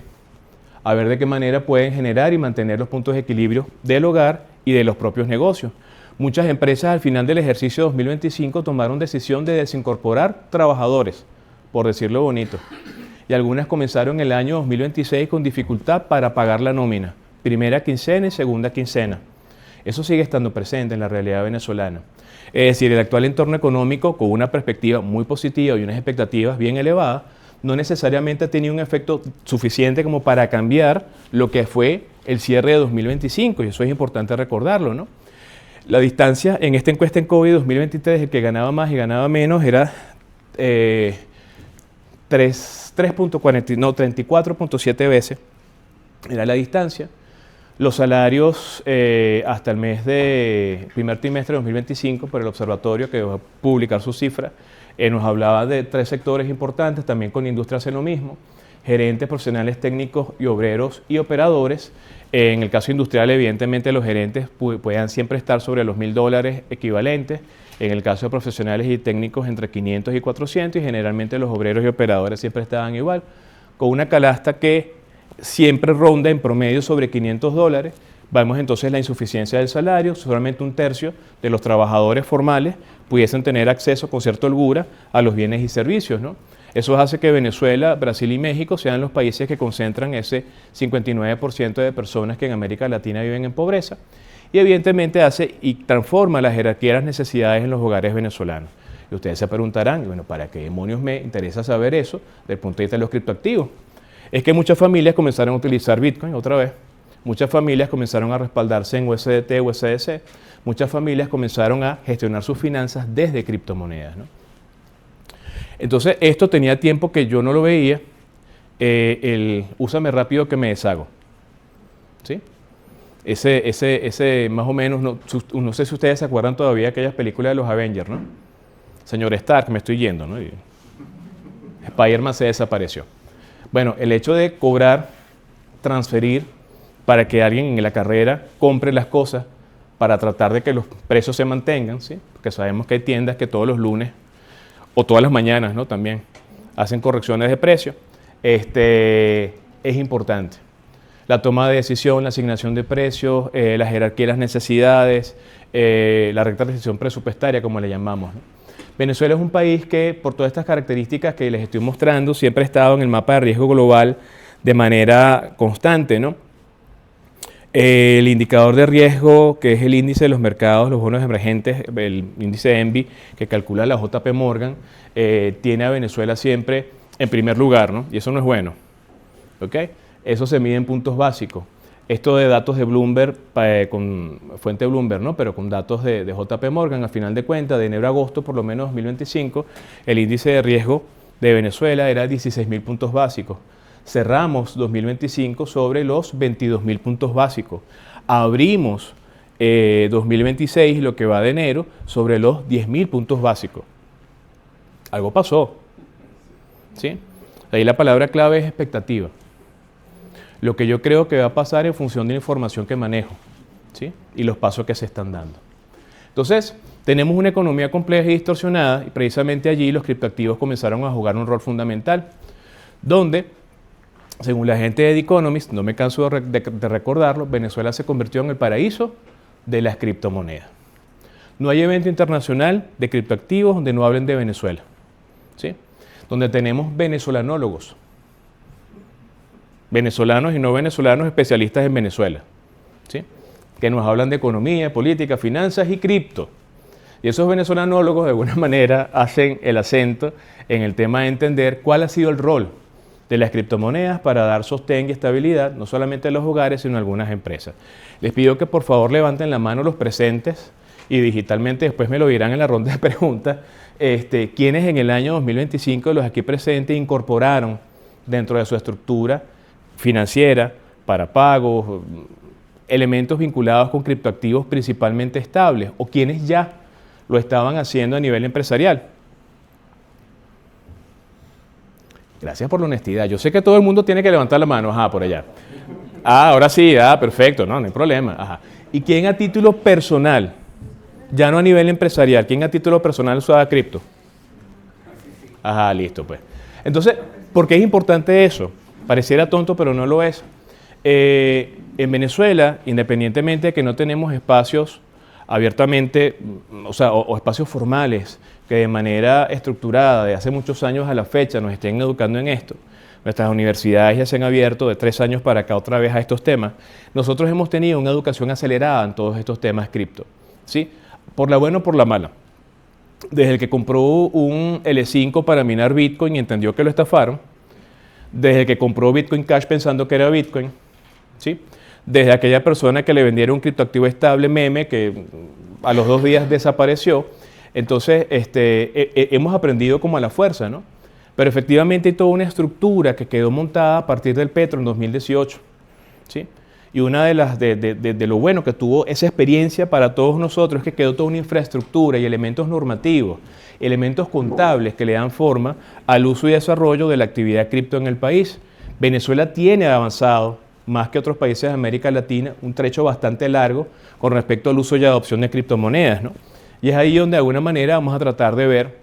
A ver de qué manera pueden generar y mantener los puntos de equilibrio del hogar y de los propios negocios. Muchas empresas al final del ejercicio 2025 tomaron decisión de desincorporar trabajadores, por decirlo bonito. Y algunas comenzaron el año 2026 con dificultad para pagar la nómina, primera quincena y segunda quincena. Eso sigue estando presente en la realidad venezolana. Es decir, el actual entorno económico, con una perspectiva muy positiva y unas expectativas bien elevadas, no necesariamente ha tenido un efecto suficiente como para cambiar lo que fue el cierre de 2025, y eso es importante recordarlo, ¿no? La distancia en esta encuesta en COVID 2023, el que ganaba más y ganaba menos era 34.7 veces, era la distancia. Los salarios hasta el mes de primer trimestre de 2025, por el observatorio que va a publicar sus cifras, nos hablaba de 3 sectores importantes, también con Industria hace lo mismo: gerentes, profesionales técnicos y obreros y operadores. En el caso industrial, evidentemente, los gerentes puedan siempre estar sobre los $1.000 equivalentes. En el caso de profesionales y técnicos, entre 500 y 400, y generalmente los obreros y operadores siempre estaban igual, con una canasta que siempre ronda en promedio sobre $500. Vemos entonces la insuficiencia del salario. Solamente 1/3 de los trabajadores formales pudiesen tener acceso con cierta holgura a los bienes y servicios, ¿no? Eso hace que Venezuela, Brasil y México sean los países que concentran ese 59% de personas que en América Latina viven en pobreza, y evidentemente hace y transforma la jerarquía de las necesidades en los hogares venezolanos. Y ustedes se preguntarán, bueno, ¿para qué demonios me interesa saber eso desde el punto de vista de los criptoactivos? Es que muchas familias comenzaron a utilizar Bitcoin otra vez. Muchas familias comenzaron a respaldarse en USDT, USDC. Muchas familias comenzaron a gestionar sus finanzas desde criptomonedas, ¿no? Entonces, esto tenía tiempo que yo no lo veía. El úsame rápido que me deshago. ¿Sí? Ese más o menos, no sé si ustedes se acuerdan todavía de aquellas películas de los Avengers, ¿no? Señor Stark, me estoy yendo, ¿no? Y Spider-Man se desapareció. Bueno, el hecho de cobrar, transferir, para que alguien en la carrera compre las cosas, para tratar de que los precios se mantengan, ¿sí? Porque sabemos que hay tiendas que todos los lunes, o todas las mañanas, ¿no? También hacen correcciones de precio. Es importante. La toma de decisión, la asignación de precios, la jerarquía de las necesidades, la recta decisión presupuestaria, como le llamamos, ¿no? Venezuela es un país que, por todas estas características que les estoy mostrando, siempre ha estado en el mapa de riesgo global de manera constante, ¿no? El indicador de riesgo, que es el índice de los mercados, los bonos emergentes, el índice ENVI, que calcula la JP Morgan, tiene a Venezuela siempre en primer lugar, ¿no? Y eso no es bueno, ¿ok? Eso se mide en puntos básicos. Esto de datos de Bloomberg, con fuente Bloomberg, ¿no? Pero con datos de JP Morgan, a final de cuentas, de enero a agosto, por lo menos 2025, el índice de riesgo de Venezuela era 16.000 puntos básicos. Cerramos 2025 sobre los 22.000 puntos básicos. Abrimos 2026, lo que va de enero, sobre los 10.000 puntos básicos. Algo pasó, ¿sí? Ahí la palabra clave es expectativa. Lo que yo creo que va a pasar en función de la información que manejo, ¿sí? Y los pasos que se están dando. Entonces, tenemos una economía compleja y distorsionada, y precisamente allí los criptoactivos comenzaron a jugar un rol fundamental, donde, según la gente de The Economist, no me canso de recordarlo, Venezuela se convirtió en el paraíso de las criptomonedas. No hay evento internacional de criptoactivos donde no hablen de Venezuela, ¿sí? Donde tenemos venezolanólogos, venezolanos y no venezolanos especialistas en Venezuela, ¿sí? Que nos hablan de economía, política, finanzas y cripto. Y esos venezolanólogos de alguna manera hacen el acento en el tema de entender cuál ha sido el rol de las criptomonedas para dar sostén y estabilidad, no solamente a los hogares, sino a algunas empresas. Les pido que por favor levanten la mano los presentes y digitalmente después me lo dirán en la ronda de preguntas, quienes en el año 2025 de los aquí presentes incorporaron dentro de su estructura financiera, para pagos, elementos vinculados con criptoactivos principalmente estables, o quienes ya lo estaban haciendo a nivel empresarial. Gracias por la honestidad. Yo sé que todo el mundo tiene que levantar la mano. Ajá, por allá. Ah, ahora sí, perfecto, no hay problema. Ajá. ¿Y quién a título personal, ya no a nivel empresarial, quién a título personal usaba cripto? Ajá, listo, pues. Entonces, ¿por qué es importante eso? Pareciera tonto, pero no lo es. En Venezuela, independientemente de que no tenemos espacios abiertamente, o espacios formales que de manera estructurada de hace muchos años a la fecha nos estén educando en esto, nuestras universidades ya se han abierto de 3 años para acá otra vez a estos temas, nosotros hemos tenido una educación acelerada en todos estos temas cripto, ¿sí? Por la buena o por la mala. Desde el que compró un L5 para minar Bitcoin y entendió que lo estafaron, desde el que compró Bitcoin Cash pensando que era Bitcoin, ¿sí? Desde aquella persona que le vendieron un criptoactivo estable meme que a los 2 días desapareció. Entonces, hemos aprendido como a la fuerza, ¿no? Pero efectivamente hay toda una estructura que quedó montada a partir del Petro en 2018, ¿sí? Y una de lo bueno que tuvo esa experiencia para todos nosotros es que quedó toda una infraestructura y elementos normativos, elementos contables que le dan forma al uso y desarrollo de la actividad cripto en el país. Venezuela tiene avanzado, más que otros países de América Latina, un trecho bastante largo con respecto al uso y adopción de criptomonedas, ¿no? Y es ahí donde de alguna manera vamos a tratar de ver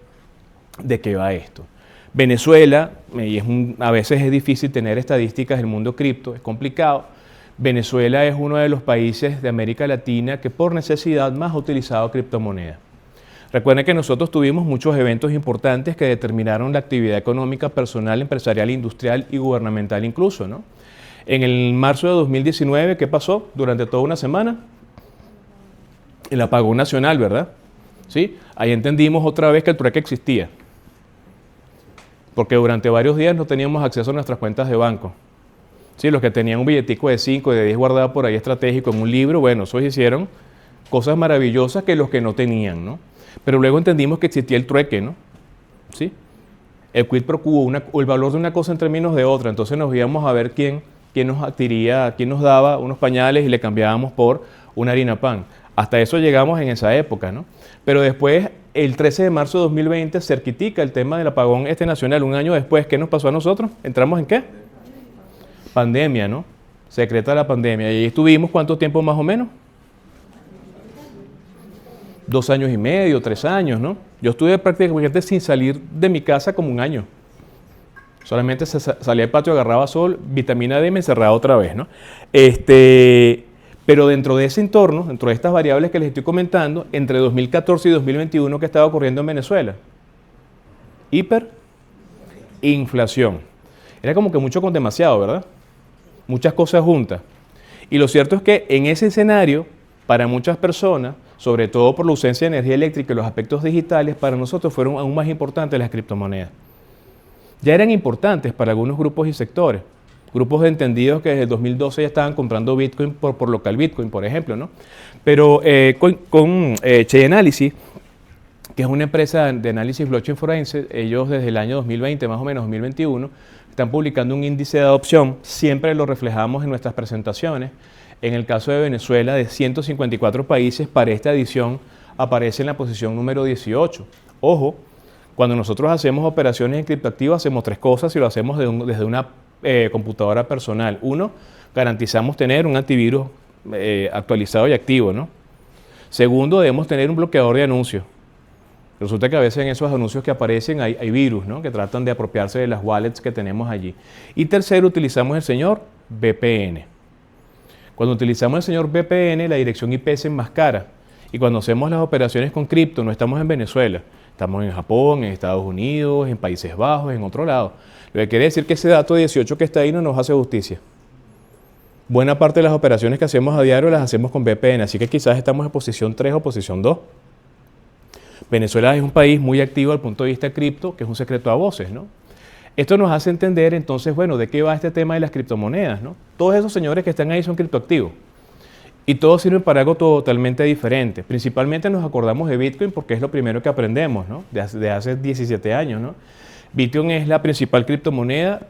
de qué va esto. Venezuela, y a veces es difícil tener estadísticas del mundo cripto, es complicado. Venezuela es uno de los países de América Latina que por necesidad más ha utilizado criptomonedas. Recuerden que nosotros tuvimos muchos eventos importantes que determinaron la actividad económica, personal, empresarial, industrial y gubernamental incluso, ¿no? En el marzo de 2019, ¿qué pasó? Durante toda una semana, el apagón nacional, ¿verdad? ¿sí? Ahí entendimos otra vez que el trueque existía. Porque durante varios días no teníamos acceso a nuestras cuentas de banco. Sí, los que tenían un billetico de 5, de 10 guardado por ahí estratégico en un libro, bueno, esos hicieron cosas maravillosas que los que no tenían, ¿no? Pero luego entendimos que existía el trueque, ¿no? ¿Sí? El quid pro quo, o el valor de una cosa en términos de otra. Entonces nos íbamos a ver quién nos adquiría, quién nos daba unos pañales y le cambiábamos por una harina pan. Hasta eso llegamos en esa época, ¿no? Pero después, el 13 de marzo de 2020, cerquitica el tema del apagón nacional. Un año después, ¿qué nos pasó a nosotros? ¿Entramos en qué? Pandemia, ¿no? Se decreta la pandemia. Y ahí estuvimos, ¿cuánto tiempo más o menos? 2 años y medio, 3 años, ¿no? Yo estuve prácticamente sin salir de mi casa como un año. Solamente salía al patio, agarraba sol, vitamina D y me encerraba otra vez, ¿no? Pero dentro de ese entorno, dentro de estas variables que les estoy comentando, entre 2014 y 2021, ¿qué estaba ocurriendo en Venezuela? Hiperinflación. Era como que mucho con demasiado, ¿verdad? Muchas cosas juntas. Y lo cierto es que en ese escenario, para muchas personas, sobre todo por la ausencia de energía eléctrica y los aspectos digitales, para nosotros fueron aún más importantes las criptomonedas. Ya eran importantes para algunos grupos y sectores. Grupos de entendidos que desde el 2012 ya estaban comprando Bitcoin por local Bitcoin, por ejemplo, ¿no? Pero con Chainalysis, que es una empresa de análisis blockchain forense, ellos desde el año 2020, más o menos 2021, están publicando un índice de adopción, siempre lo reflejamos en nuestras presentaciones. En el caso de Venezuela, de 154 países, para esta edición aparece en la posición número 18. Ojo, cuando nosotros hacemos operaciones en criptoactivos, hacemos 3 cosas y lo hacemos desde una computadora personal. 1, garantizamos tener un antivirus actualizado y activo, ¿no? 2, debemos tener un bloqueador de anuncios. Resulta que a veces en esos anuncios que aparecen hay virus, ¿no? Que tratan de apropiarse de las wallets que tenemos allí. Y 3, utilizamos el señor VPN. Cuando utilizamos el señor VPN, la dirección IP se enmascara. Y cuando hacemos las operaciones con cripto, no estamos en Venezuela, estamos en Japón, en Estados Unidos, en Países Bajos, en otro lado. Lo que quiere decir que ese dato 18 que está ahí no nos hace justicia. Buena parte de las operaciones que hacemos a diario las hacemos con VPN, así que quizás estamos en posición 3 o posición 2. Venezuela es un país muy activo desde el punto de vista cripto, que es un secreto a voces, ¿no? Esto nos hace entender entonces, bueno, ¿de qué va este tema de las criptomonedas, ¿no? Todos esos señores que están ahí son criptoactivos y todos sirven para algo totalmente diferente. Principalmente nos acordamos de Bitcoin porque es lo primero que aprendemos, ¿no? De hace 17 años, ¿no? Bitcoin es la principal criptomoneda,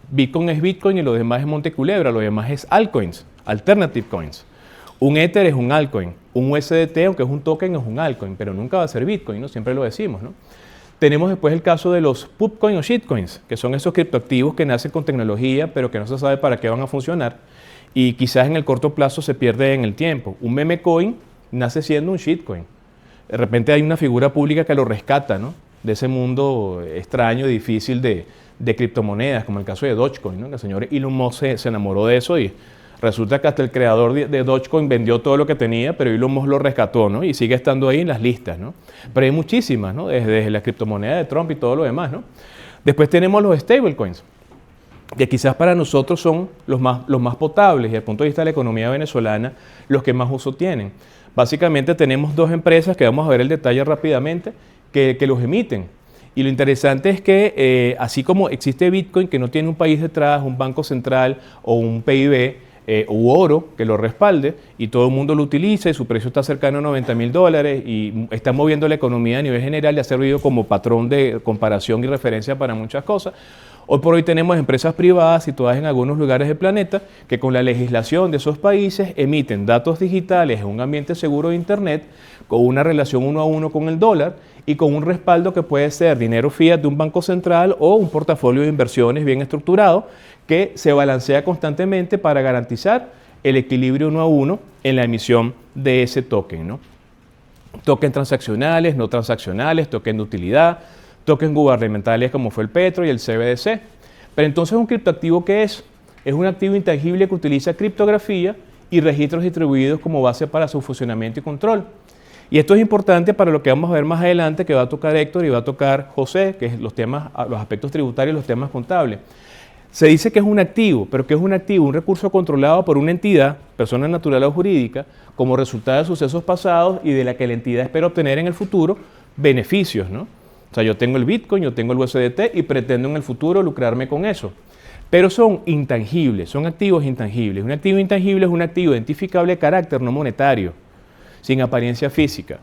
Bitcoin es Bitcoin y lo demás es Monteculebra, lo demás es altcoins, alternative coins. Un Ether es un altcoin, un USDT, aunque es un token, es un altcoin, pero nunca va a ser Bitcoin, ¿no? Siempre lo decimos, ¿no? Tenemos después el caso de los pubcoins o shitcoins, que son esos criptoactivos que nacen con tecnología, pero que no se sabe para qué van a funcionar y quizás en el corto plazo se pierde en el tiempo. Un meme coin nace siendo un shitcoin. De repente hay una figura pública que lo rescata, ¿no? De ese mundo extraño y difícil de criptomonedas, como el caso de Dogecoin, ¿no? Que el señor Elon Musk se enamoró de eso y resulta que hasta el creador de Dogecoin vendió todo lo que tenía, pero Elon Musk lo rescató, ¿no? Y sigue estando ahí en las listas, ¿no? Pero hay muchísimas, ¿no? Desde la criptomoneda de Trump y todo lo demás, ¿no? Después tenemos los stablecoins, que quizás para nosotros son los más potables y desde el punto de vista de la economía venezolana, los que más uso tienen. Básicamente tenemos 2 empresas que vamos a ver el detalle rápidamente, que los emiten. Y lo interesante es que así como existe Bitcoin, que no tiene un país detrás, un banco central o un PIB, u oro que lo respalde y todo el mundo lo utiliza y su precio está cercano a $90,000 y está moviendo la economía a nivel general y ha servido como patrón de comparación y referencia para muchas cosas. Hoy por hoy tenemos empresas privadas situadas en algunos lugares del planeta que con la legislación de esos países emiten datos digitales en un ambiente seguro de Internet con una relación 1 a 1 con el dólar y con un respaldo que puede ser dinero fiat de un banco central o un portafolio de inversiones bien estructurado que se balancea constantemente para garantizar el equilibrio 1 a 1 en la emisión de ese token, ¿no? Token transaccionales, no transaccionales, token de utilidad, tokens gubernamentales como fue el Petro y el CBDC. Pero entonces, ¿un criptoactivo qué es? Es un activo intangible que utiliza criptografía y registros distribuidos como base para su funcionamiento y control. Y esto es importante para lo que vamos a ver más adelante, que va a tocar Héctor y va a tocar José, que es los aspectos tributarios y los temas contables. Se dice que es un activo, pero ¿qué es un activo? Un recurso controlado por una entidad, persona natural o jurídica, como resultado de sucesos pasados y de la que la entidad espera obtener en el futuro beneficios, ¿no? O sea, yo tengo el Bitcoin, yo tengo el USDT y pretendo en el futuro lucrarme con eso. Pero son intangibles, son activos intangibles. Un activo intangible es un activo identificable de carácter no monetario, sin apariencia física.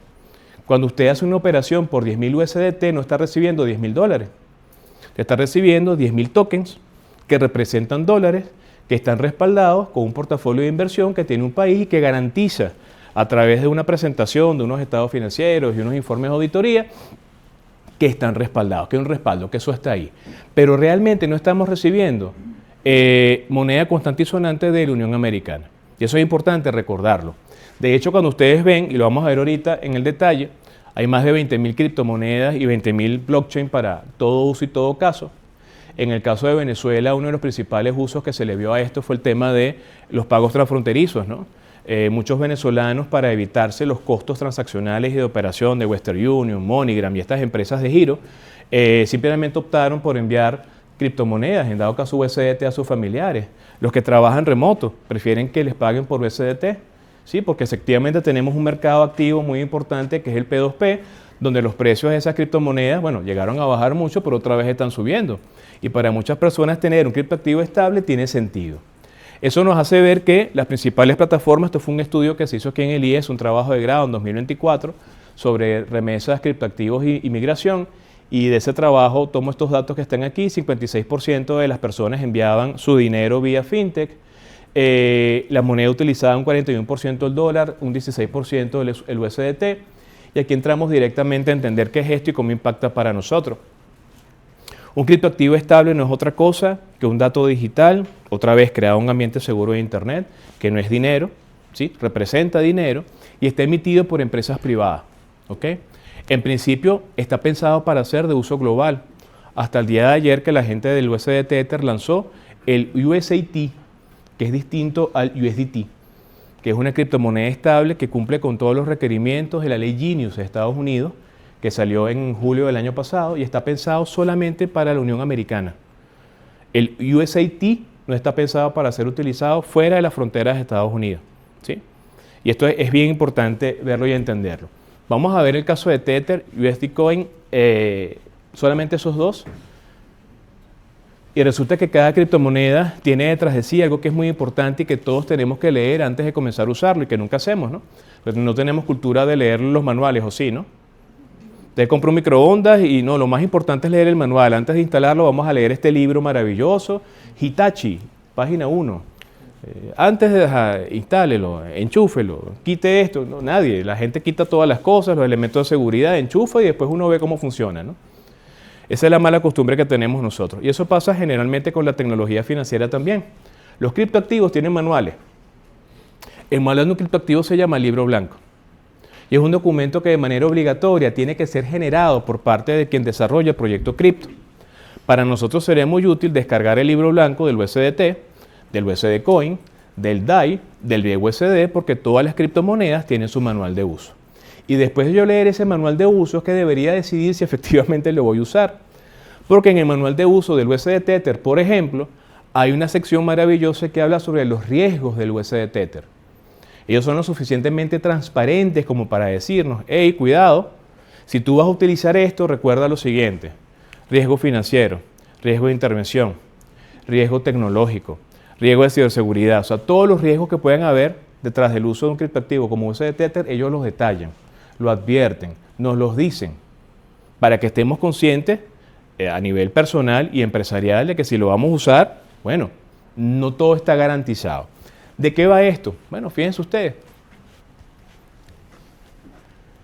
Cuando usted hace una operación por 10.000 USDT, no está recibiendo $10.000. Está recibiendo 10.000 tokens que representan dólares, que están respaldados con un portafolio de inversión que tiene un país y que garantiza a través de una presentación de unos estados financieros y unos informes de auditoría que están respaldados, que hay un respaldo, que eso está ahí. Pero realmente no estamos recibiendo moneda constante y sonante de la Unión Americana. Y eso es importante recordarlo. De hecho, cuando ustedes ven, y lo vamos a ver ahorita en el detalle, hay más de 20.000 criptomonedas y 20.000 blockchain para todo uso y todo caso. En el caso de Venezuela, uno de los principales usos que se le vio a esto fue el tema de los pagos transfronterizos, ¿no? Muchos venezolanos, para evitarse los costos transaccionales y de operación de Western Union, MoneyGram y estas empresas de giro, simplemente optaron por enviar criptomonedas, en dado caso USDT, a sus familiares. Los que trabajan remoto prefieren que les paguen por USDT, ¿sí? Porque efectivamente tenemos un mercado activo muy importante que es el P2P, donde los precios de esas criptomonedas, bueno, llegaron a bajar mucho, pero otra vez están subiendo. Y para muchas personas tener un criptoactivo estable tiene sentido. Eso nos hace ver que las principales plataformas, esto fue un estudio que se hizo aquí en el IES, un trabajo de grado en 2024 sobre remesas, criptoactivos y migración, y de ese trabajo tomo estos datos que están aquí: 56% de las personas enviaban su dinero vía fintech, la moneda utilizada un 41% el dólar, un 16% el USDT, y aquí entramos directamente a entender qué es esto y cómo impacta para nosotros. Un criptoactivo estable no es otra cosa que un dato digital, otra vez creado en un ambiente seguro de Internet, que no es dinero, ¿sí? Representa dinero y está emitido por empresas privadas, ¿ok? En principio está pensado para ser de uso global. Hasta el día de ayer que la gente del USDT Tether lanzó el USAT, que es distinto al USDT, que es una criptomoneda estable que cumple con todos los requerimientos de la ley Genius de Estados Unidos, que salió en julio del año pasado y está pensado solamente para la Unión Americana. El USAT no está pensado para ser utilizado fuera de las fronteras de Estados Unidos, ¿sí? Y esto es bien importante verlo y entenderlo. Vamos a ver el caso de Tether, USD Coin, solamente esos dos. Y resulta que cada criptomoneda tiene detrás de sí algo que es muy importante y que todos tenemos que leer antes de comenzar a usarlo y que nunca hacemos, ¿no? Pues no tenemos cultura de leer los manuales, ¿o sí, no? Usted compra un microondas y no, lo más importante es leer el manual. Antes de instalarlo vamos a leer este libro maravilloso, Hitachi, página 1. Antes de instálelo, enchúfelo, quite esto. No, nadie, la gente quita todas las cosas, los elementos de seguridad, enchufa y después uno ve cómo funciona, ¿no? Esa es la mala costumbre que tenemos nosotros. Y eso pasa generalmente con la tecnología financiera también. Los criptoactivos tienen manuales. El manual de un criptoactivo se llama Libro Blanco. Y es un documento que de manera obligatoria tiene que ser generado por parte de quien desarrolla el proyecto cripto. Para nosotros sería muy útil descargar el libro blanco del USDT, del USD Coin, del DAI, del BUSD, porque todas las criptomonedas tienen su manual de uso. Y después de yo leer ese manual de uso es que debería decidir si efectivamente lo voy a usar. Porque en el manual de uso del USD Tether, por ejemplo, hay una sección maravillosa que habla sobre los riesgos del USD Tether. Ellos son lo suficientemente transparentes como para decirnos, hey, cuidado, si tú vas a utilizar esto, recuerda lo siguiente: riesgo financiero, riesgo de intervención, riesgo tecnológico, riesgo de ciberseguridad. O sea, todos los riesgos que puedan haber detrás del uso de un criptoactivo como USD Tether, ellos los detallan, lo advierten, nos los dicen, para que estemos conscientes a nivel personal y empresarial de que si lo vamos a usar, bueno, no todo está garantizado. ¿De qué va esto? Bueno, fíjense ustedes.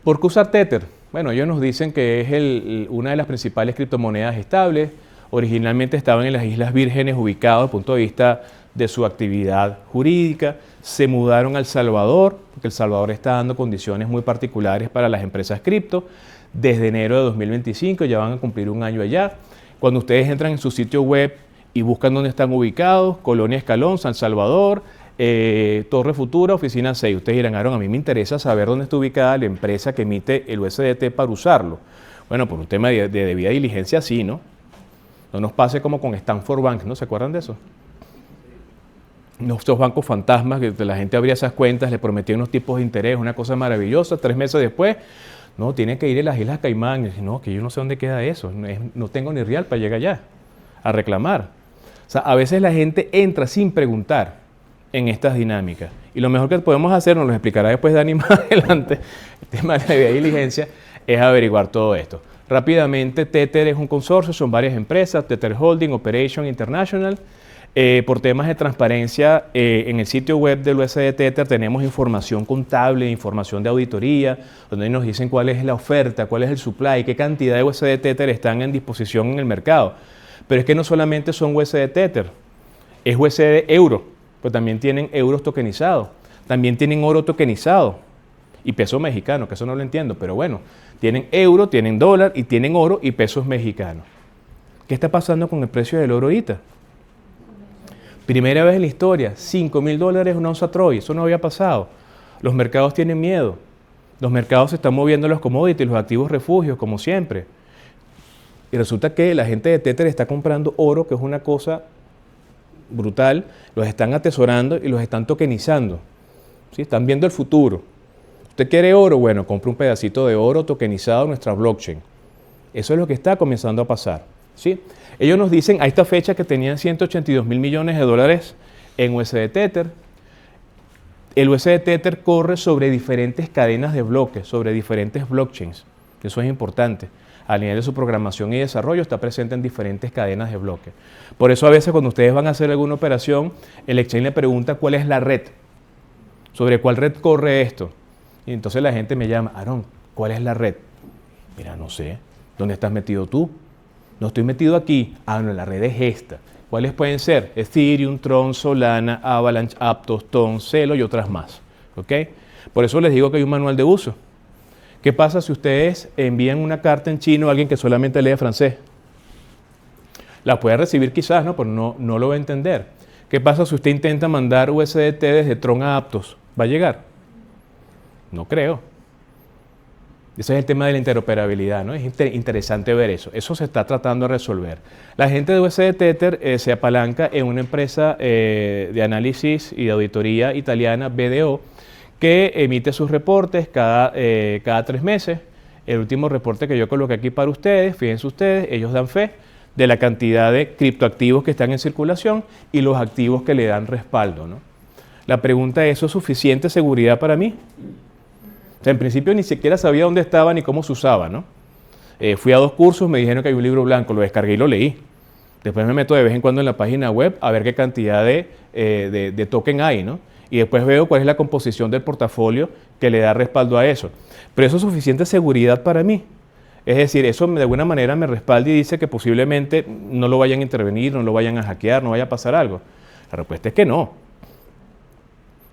¿Por qué usar Tether? Bueno, ellos nos dicen que es una de las principales criptomonedas estables. Originalmente estaban en las Islas Vírgenes, ubicados desde el punto de vista de su actividad jurídica. Se mudaron a El Salvador, porque El Salvador está dando condiciones muy particulares para las empresas cripto. Desde enero de 2025 ya van a cumplir un año allá. Cuando ustedes entran en su sitio web y buscan dónde están ubicados, Colonia Escalón, San Salvador, Torre Futura, Oficina 6. Ustedes dirán, Aaron, a mí me interesa saber dónde está ubicada la empresa que emite el USDT para usarlo. Bueno, por un tema de debida diligencia, sí, ¿no? No nos pase como con Stanford Bank, ¿no se acuerdan de eso? Estos bancos fantasmas, que la gente abría esas cuentas, le prometían unos tipos de interés, una cosa maravillosa, 3 meses después, no, tiene que ir a las Islas Caimán. Y no, que yo no sé dónde queda eso, no tengo ni real para llegar allá a reclamar. O sea, a veces la gente entra sin preguntar en estas dinámicas. Y lo mejor que podemos hacer, nos lo explicará después Dani más adelante, el tema de la debida diligencia, es averiguar todo esto. Rápidamente, Tether es un consorcio, son varias empresas, Tether Holding, Operation International. Por temas de transparencia, en el sitio web del USD Tether tenemos información contable, información de auditoría, donde nos dicen cuál es la oferta, cuál es el supply, qué cantidad de USD Tether están en disposición en el mercado. Pero es que no solamente son USD Tether, es USD euro, pues también tienen euros tokenizados, también tienen oro tokenizado y peso mexicano, que eso no lo entiendo, pero bueno, tienen euro, tienen dólar y tienen oro y pesos mexicanos. ¿Qué está pasando con el precio del oro ahorita? Primera vez en la historia, $5.000 una onza Troy, eso no había pasado. Los mercados tienen miedo, los mercados se están moviendo los commodities, los activos refugios, como siempre. Y resulta que la gente de Tether está comprando oro, que es una cosa brutal, los están atesorando y los están tokenizando. ¿Sí? Están viendo el futuro. ¿Usted quiere oro? Bueno, compre un pedacito de oro tokenizado en nuestra blockchain. Eso es lo que está comenzando a pasar. ¿Sí? Ellos nos dicen a esta fecha que tenían $182 mil millones en USD Tether. El USD Tether corre sobre diferentes cadenas de bloques, sobre diferentes blockchains. Eso es importante. A nivel de su programación y desarrollo está presente en diferentes cadenas de bloques. Por eso a veces cuando ustedes van a hacer alguna operación, el exchange le pregunta cuál es la red, sobre cuál red corre esto. Y entonces la gente me llama, Aaron, ¿cuál es la red? Mira, no sé, ¿dónde estás metido tú? No estoy metido aquí. Ah, no, la red es esta. ¿Cuáles pueden ser? Ethereum, Tron, Solana, Avalanche, Aptos, Ton, Celo y otras más. ¿Ok? Por eso les digo que hay un manual de uso. ¿Qué pasa si ustedes envían una carta en chino a alguien que solamente lee francés? La puede recibir quizás, ¿no? Pero no lo va a entender. ¿Qué pasa si usted intenta mandar USDT desde Tron a Aptos? ¿Va a llegar? No creo. Ese es el tema de la interoperabilidad, ¿no? Es interesante ver eso. Eso se está tratando de resolver. La gente de USD Tether se apalanca en una empresa de análisis y de auditoría italiana, BDO, que emite sus reportes cada 3 meses. El último reporte que yo coloqué aquí para ustedes, fíjense ustedes, ellos dan fe de la cantidad de criptoactivos que están en circulación y los activos que le dan respaldo, ¿no? La pregunta es, ¿eso es suficiente seguridad para mí? O sea, en principio ni siquiera sabía dónde estaba ni cómo se usaba, ¿no? Fui a 2 cursos, me dijeron que hay un libro blanco, lo descargué y lo leí. Después me meto de vez en cuando en la página web a ver qué cantidad de token hay, ¿no? Y después veo cuál es la composición del portafolio que le da respaldo a eso. Pero eso es suficiente seguridad para mí. Es decir, eso de alguna manera me respalda y dice que posiblemente no lo vayan a intervenir, no lo vayan a hackear, no vaya a pasar algo. La respuesta es que no.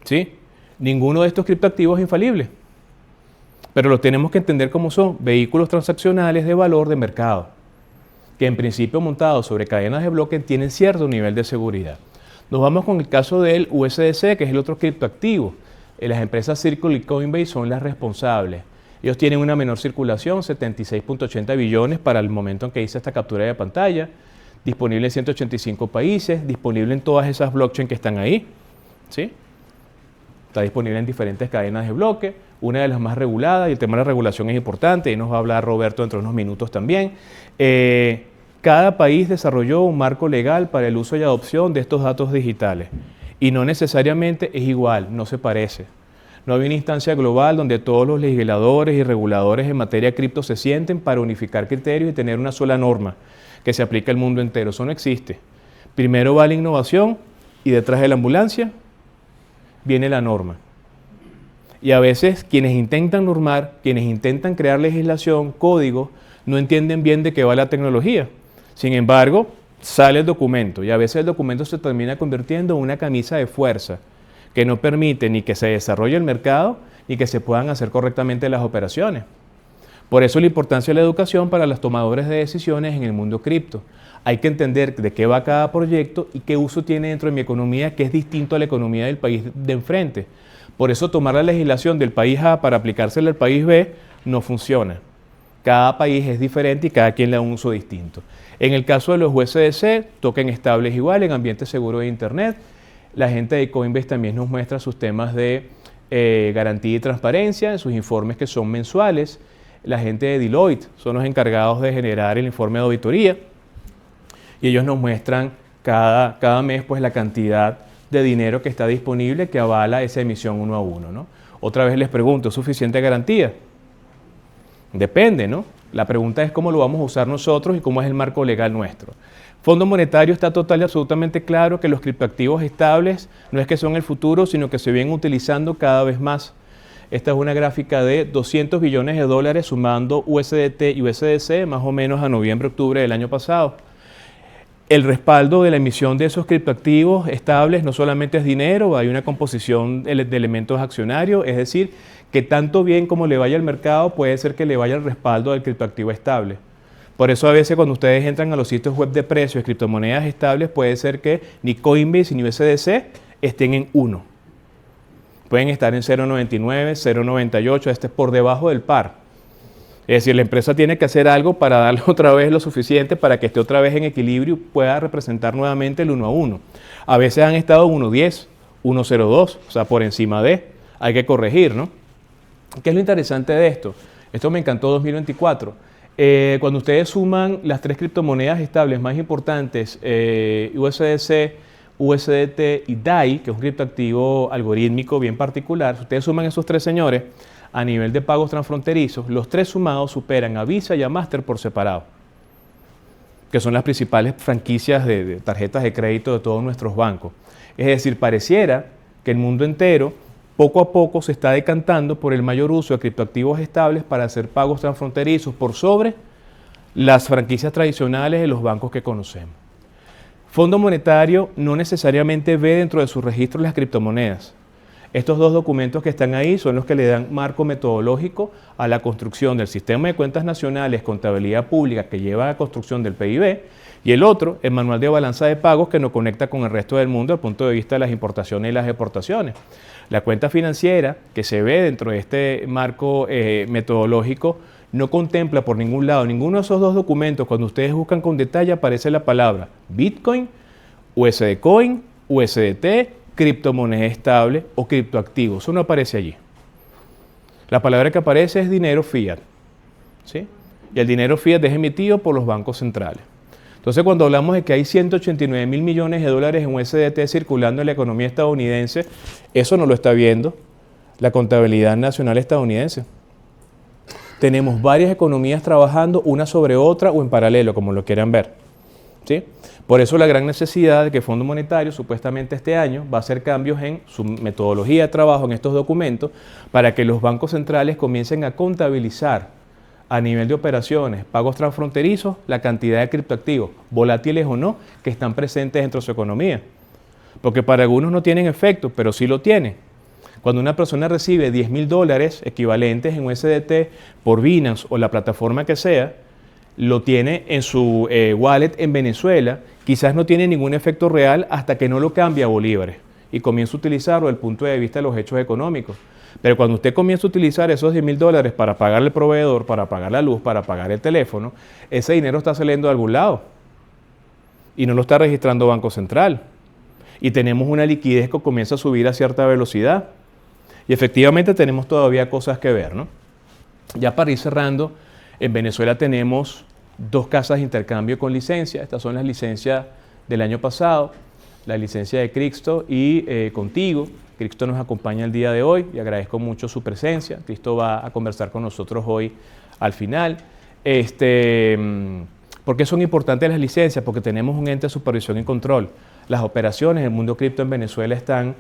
¿Sí? Ninguno de estos criptoactivos es infalible. Pero los tenemos que entender como son vehículos transaccionales de valor de mercado, que en principio montados sobre cadenas de bloques tienen cierto nivel de seguridad. Nos vamos con el caso del USDC, que es el otro criptoactivo. Las empresas Circle y Coinbase son las responsables. Ellos tienen una menor circulación, 76.80 billones para el momento en que hice esta captura de pantalla, disponible en 185 países, disponible en todas esas blockchains que están ahí, ¿sí? Está disponible en diferentes cadenas de bloque, una de las más reguladas, y el tema de la regulación es importante, y nos va a hablar Roberto dentro de unos minutos también. Cada país desarrolló un marco legal para el uso y adopción de estos datos digitales, y no necesariamente es igual, no se parece. No hay una instancia global donde todos los legisladores y reguladores en materia cripto se sienten para unificar criterios y tener una sola norma que se aplique al mundo entero. Eso no existe. Primero va la innovación y detrás de la ambulancia viene la norma. Y a veces quienes intentan normar, quienes intentan crear legislación, códigos, no entienden bien de qué va la tecnología. Sin embargo, sale el documento y a veces el documento se termina convirtiendo en una camisa de fuerza que no permite ni que se desarrolle el mercado ni que se puedan hacer correctamente las operaciones. Por eso la importancia de la educación para los tomadores de decisiones en el mundo cripto. Hay que entender de qué va cada proyecto y qué uso tiene dentro de mi economía, que es distinto a la economía del país de enfrente. Por eso tomar la legislación del país A para aplicársela al país B no funciona. Cada país es diferente y cada quien le da un uso distinto. En el caso de los USDC, token estables igual en ambiente seguro de Internet. La gente de Coinbase también nos muestra sus temas de garantía y transparencia en sus informes que son mensuales. La gente de Deloitte son los encargados de generar el informe de auditoría y ellos nos muestran cada mes pues, la cantidad de dinero que está disponible que avala esa emisión uno a uno, ¿no? Otra vez les pregunto, ¿es suficiente garantía? Depende, ¿no? La pregunta es cómo lo vamos a usar nosotros y cómo es el marco legal nuestro. Fondo Monetario está total y absolutamente claro que los criptoactivos estables no es que son el futuro, sino que se vienen utilizando cada vez más. Esta es una gráfica de 200 billones de dólares sumando USDT y USDC más o menos a noviembre-octubre del año pasado. El respaldo de la emisión de esos criptoactivos estables no solamente es dinero, hay una composición de elementos accionarios, es decir, que tanto bien como le vaya al mercado puede ser que le vaya el respaldo del criptoactivo estable. Por eso a veces cuando ustedes entran a los sitios web de precios de criptomonedas estables puede ser que ni Coinbase ni USDC estén en 1. Pueden estar en 0.99, 0.98, este es por debajo del par. Es decir, la empresa tiene que hacer algo para darle otra vez lo suficiente para que esté otra vez en equilibrio y pueda representar nuevamente el 1 a 1. A veces han estado 1.10, 1.02, o sea, por encima de. Hay que corregir, ¿no? ¿Qué es lo interesante de esto? Esto me encantó 2024. Cuando ustedes suman las tres criptomonedas estables más importantes, USDC, USDT y DAI, que es un criptoactivo algorítmico bien particular, si ustedes suman esos tres señores, a nivel de pagos transfronterizos, los tres sumados superan a Visa y a Master por separado, que son las principales franquicias de tarjetas de crédito de todos nuestros bancos. Es decir, pareciera que el mundo entero poco a poco se está decantando por el mayor uso de criptoactivos estables para hacer pagos transfronterizos por sobre las franquicias tradicionales de los bancos que conocemos. Fondo Monetario no necesariamente ve dentro de su registro las criptomonedas. Estos dos documentos que están ahí son los que le dan marco metodológico a la construcción del Sistema de Cuentas Nacionales, Contabilidad Pública, que lleva a la construcción del PIB, y el otro, el Manual de Balanza de Pagos, que nos conecta con el resto del mundo desde el punto de vista de las importaciones y las exportaciones. La cuenta financiera, que se ve dentro de este marco metodológico, no contempla por ningún lado, ninguno de esos dos documentos, cuando ustedes buscan con detalle, aparece la palabra Bitcoin, USD Coin, USDT, criptomoneda estable o criptoactivo. Eso no aparece allí. La palabra que aparece es dinero fiat, ¿sí? Y el dinero fiat es emitido por los bancos centrales. Entonces, cuando hablamos de que hay 189 mil millones de dólares en USDT circulando en la economía estadounidense, eso no lo está viendo la contabilidad nacional estadounidense. Tenemos varias economías trabajando una sobre otra o en paralelo, como lo quieran ver, ¿sí? Por eso la gran necesidad de que Fondo Monetario supuestamente este año va a hacer cambios en su metodología de trabajo en estos documentos para que los bancos centrales comiencen a contabilizar a nivel de operaciones, pagos transfronterizos, la cantidad de criptoactivos, volátiles o no, que están presentes dentro de su economía. Porque para algunos no tienen efecto, pero sí lo tienen. Cuando una persona recibe $10,000 equivalentes en USDT por Binance o la plataforma que sea, lo tiene en su wallet en Venezuela, quizás no tiene ningún efecto real hasta que no lo cambia a bolívares y comienza a utilizarlo desde el punto de vista de los hechos económicos. Pero cuando usted comienza a utilizar esos $10,000 para pagarle al proveedor, para pagar la luz, para pagar el teléfono, ese dinero está saliendo de algún lado y no lo está registrando Banco Central. Y tenemos una liquidez que comienza a subir a cierta velocidad. Y efectivamente tenemos todavía cosas que ver, ¿no? Ya para ir cerrando, en Venezuela tenemos 2 casas de intercambio con licencia. Estas son las licencias del año pasado, la licencia de Crixto y Contigo. Crixto nos acompaña el día de hoy y agradezco mucho su presencia. Crixto va a conversar con nosotros hoy al final. ¿Por qué son importantes las licencias? Porque tenemos un ente de supervisión y control. Las operaciones en el mundo cripto en Venezuela están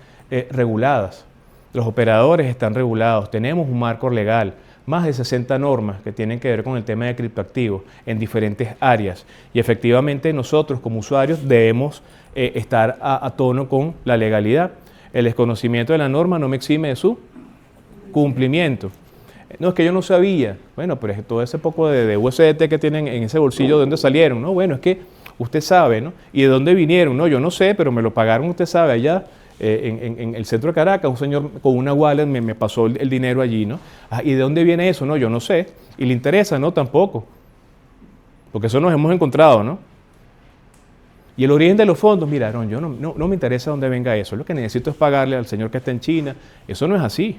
reguladas. Los operadores están regulados. Tenemos un marco legal. Más de 60 normas que tienen que ver con el tema de criptoactivos en diferentes áreas. Y efectivamente nosotros como usuarios debemos estar a tono con la legalidad. El desconocimiento de la norma no me exime de su cumplimiento. No, es que yo no sabía. Bueno, pero es que todo ese poco de USDT que tienen en ese bolsillo, ¿de dónde salieron? No, bueno, es que usted sabe, ¿no? ¿Y de dónde vinieron? No, yo no sé, pero me lo pagaron, usted sabe, allá en el centro de Caracas, un señor con una wallet me pasó el dinero allí, ¿no? Ah, ¿y de dónde viene eso? No, yo no sé. ¿Y le interesa? No, tampoco. Porque eso nos hemos encontrado, ¿no? Y el origen de los fondos, mira, Aaron, yo no me interesa dónde venga eso. Lo que necesito es pagarle al señor que está en China. Eso no es así.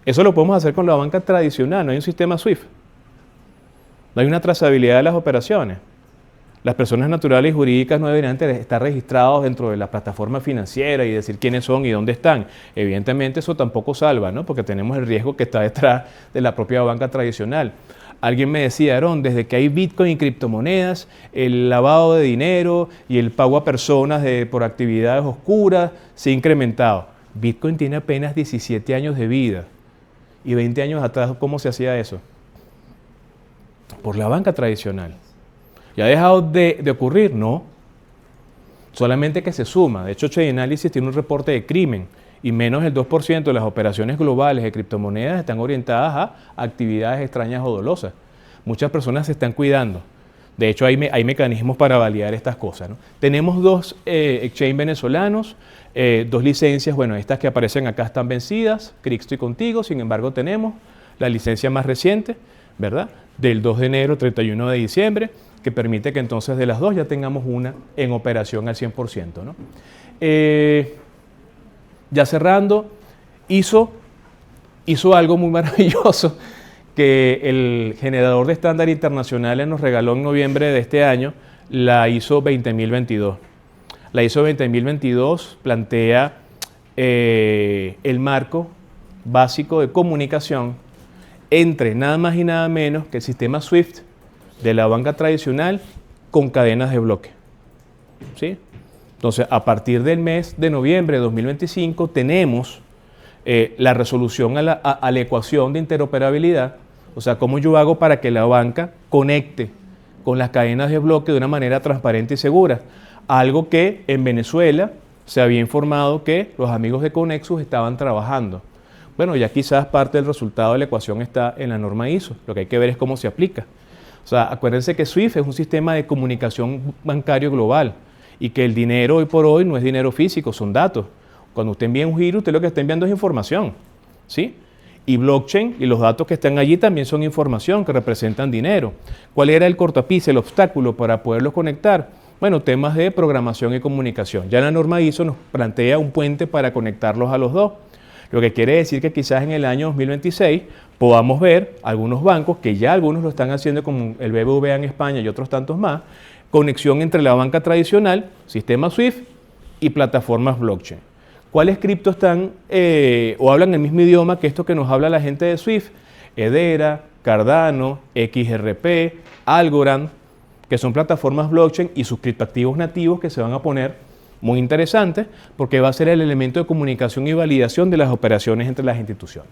Eso lo podemos hacer con la banca tradicional. No hay un sistema SWIFT. No hay una trazabilidad de las operaciones. Las personas naturales y jurídicas no deberían estar registrados dentro de la plataforma financiera y decir quiénes son y dónde están. Evidentemente eso tampoco salva, ¿no? Porque tenemos el riesgo que está detrás de la propia banca tradicional. Alguien me decía, Aaron, desde que hay Bitcoin y criptomonedas, el lavado de dinero y el pago a personas por actividades oscuras se ha incrementado. Bitcoin tiene apenas 17 años de vida. Y 20 años atrás, ¿cómo se hacía eso? Por la banca tradicional. ¿Ya ha dejado de ocurrir? No. Solamente que se suma. De hecho, Chainalysis tiene un reporte de crimen y menos del 2% de las operaciones globales de criptomonedas están orientadas a actividades extrañas o dolosas. Muchas personas se están cuidando. De hecho, hay mecanismos para validar estas cosas, ¿no? Tenemos 2 exchange venezolanos, 2 licencias. Bueno, estas que aparecen acá están vencidas, Crixto y Contigo. Sin embargo, tenemos la licencia más reciente, ¿verdad? Del 2 de enero, 31 de diciembre, que permite que entonces de las 2 ya tengamos una en operación al 100%, ¿no? Ya cerrando, hizo algo muy maravilloso que el generador de estándar internacionales nos regaló en noviembre de este año, la ISO 20022. La ISO 20022 plantea el marco básico de comunicación entre nada más y nada menos que el sistema SWIFT de la banca tradicional con cadenas de bloque, ¿sí? Entonces, a partir del mes de noviembre de 2025 tenemos la resolución a la ecuación de interoperabilidad, o sea, cómo yo hago para que la banca conecte con las cadenas de bloque de una manera transparente y segura. Algo que en Venezuela se había informado que los amigos de Conexus estaban trabajando. Bueno, ya quizás parte del resultado de la ecuación está en la norma ISO, lo que hay que ver es cómo se aplica. O sea, acuérdense que SWIFT es un sistema de comunicación bancario global y que el dinero hoy por hoy no es dinero físico, son datos. Cuando usted envía un giro, usted lo que está enviando es información, ¿sí? Y blockchain y los datos que están allí también son información que representan dinero. ¿Cuál era el cortapié, el obstáculo para poderlos conectar? Bueno, temas de programación y comunicación. Ya la norma ISO nos plantea un puente para conectarlos a los dos. Lo que quiere decir que quizás en el año 2026 podamos ver algunos bancos, que ya algunos lo están haciendo como el BBVA en España y otros tantos más, conexión entre la banca tradicional, sistema SWIFT y plataformas blockchain. ¿Cuáles criptos están o hablan el mismo idioma que esto que nos habla la gente de SWIFT? Hedera, Cardano, XRP, Algorand, que son plataformas blockchain y sus criptoactivos nativos que se van a poner muy interesantes porque va a ser el elemento de comunicación y validación de las operaciones entre las instituciones.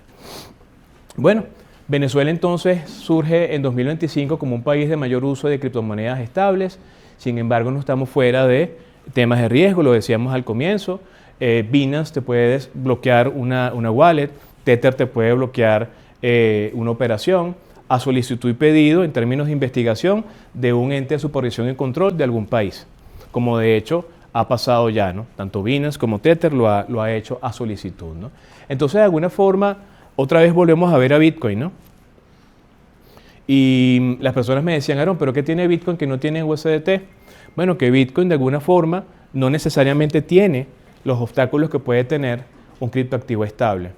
Bueno, Venezuela entonces surge en 2025 como un país de mayor uso de criptomonedas estables. Sin embargo, no estamos fuera de temas de riesgo, lo decíamos al comienzo. Binance te puede bloquear una wallet, Tether te puede bloquear una operación a solicitud y pedido en términos de investigación de un ente de supervisión y control de algún país, como de hecho ha pasado ya, ¿no? Tanto Binance como Tether lo ha hecho a solicitud, ¿no? Entonces, de alguna forma, otra vez volvemos a ver a Bitcoin, ¿no? Y las personas me decían, Aaron, ¿pero qué tiene Bitcoin que no tiene USDT? Bueno, que Bitcoin de alguna forma no necesariamente tiene los obstáculos que puede tener un criptoactivo estable.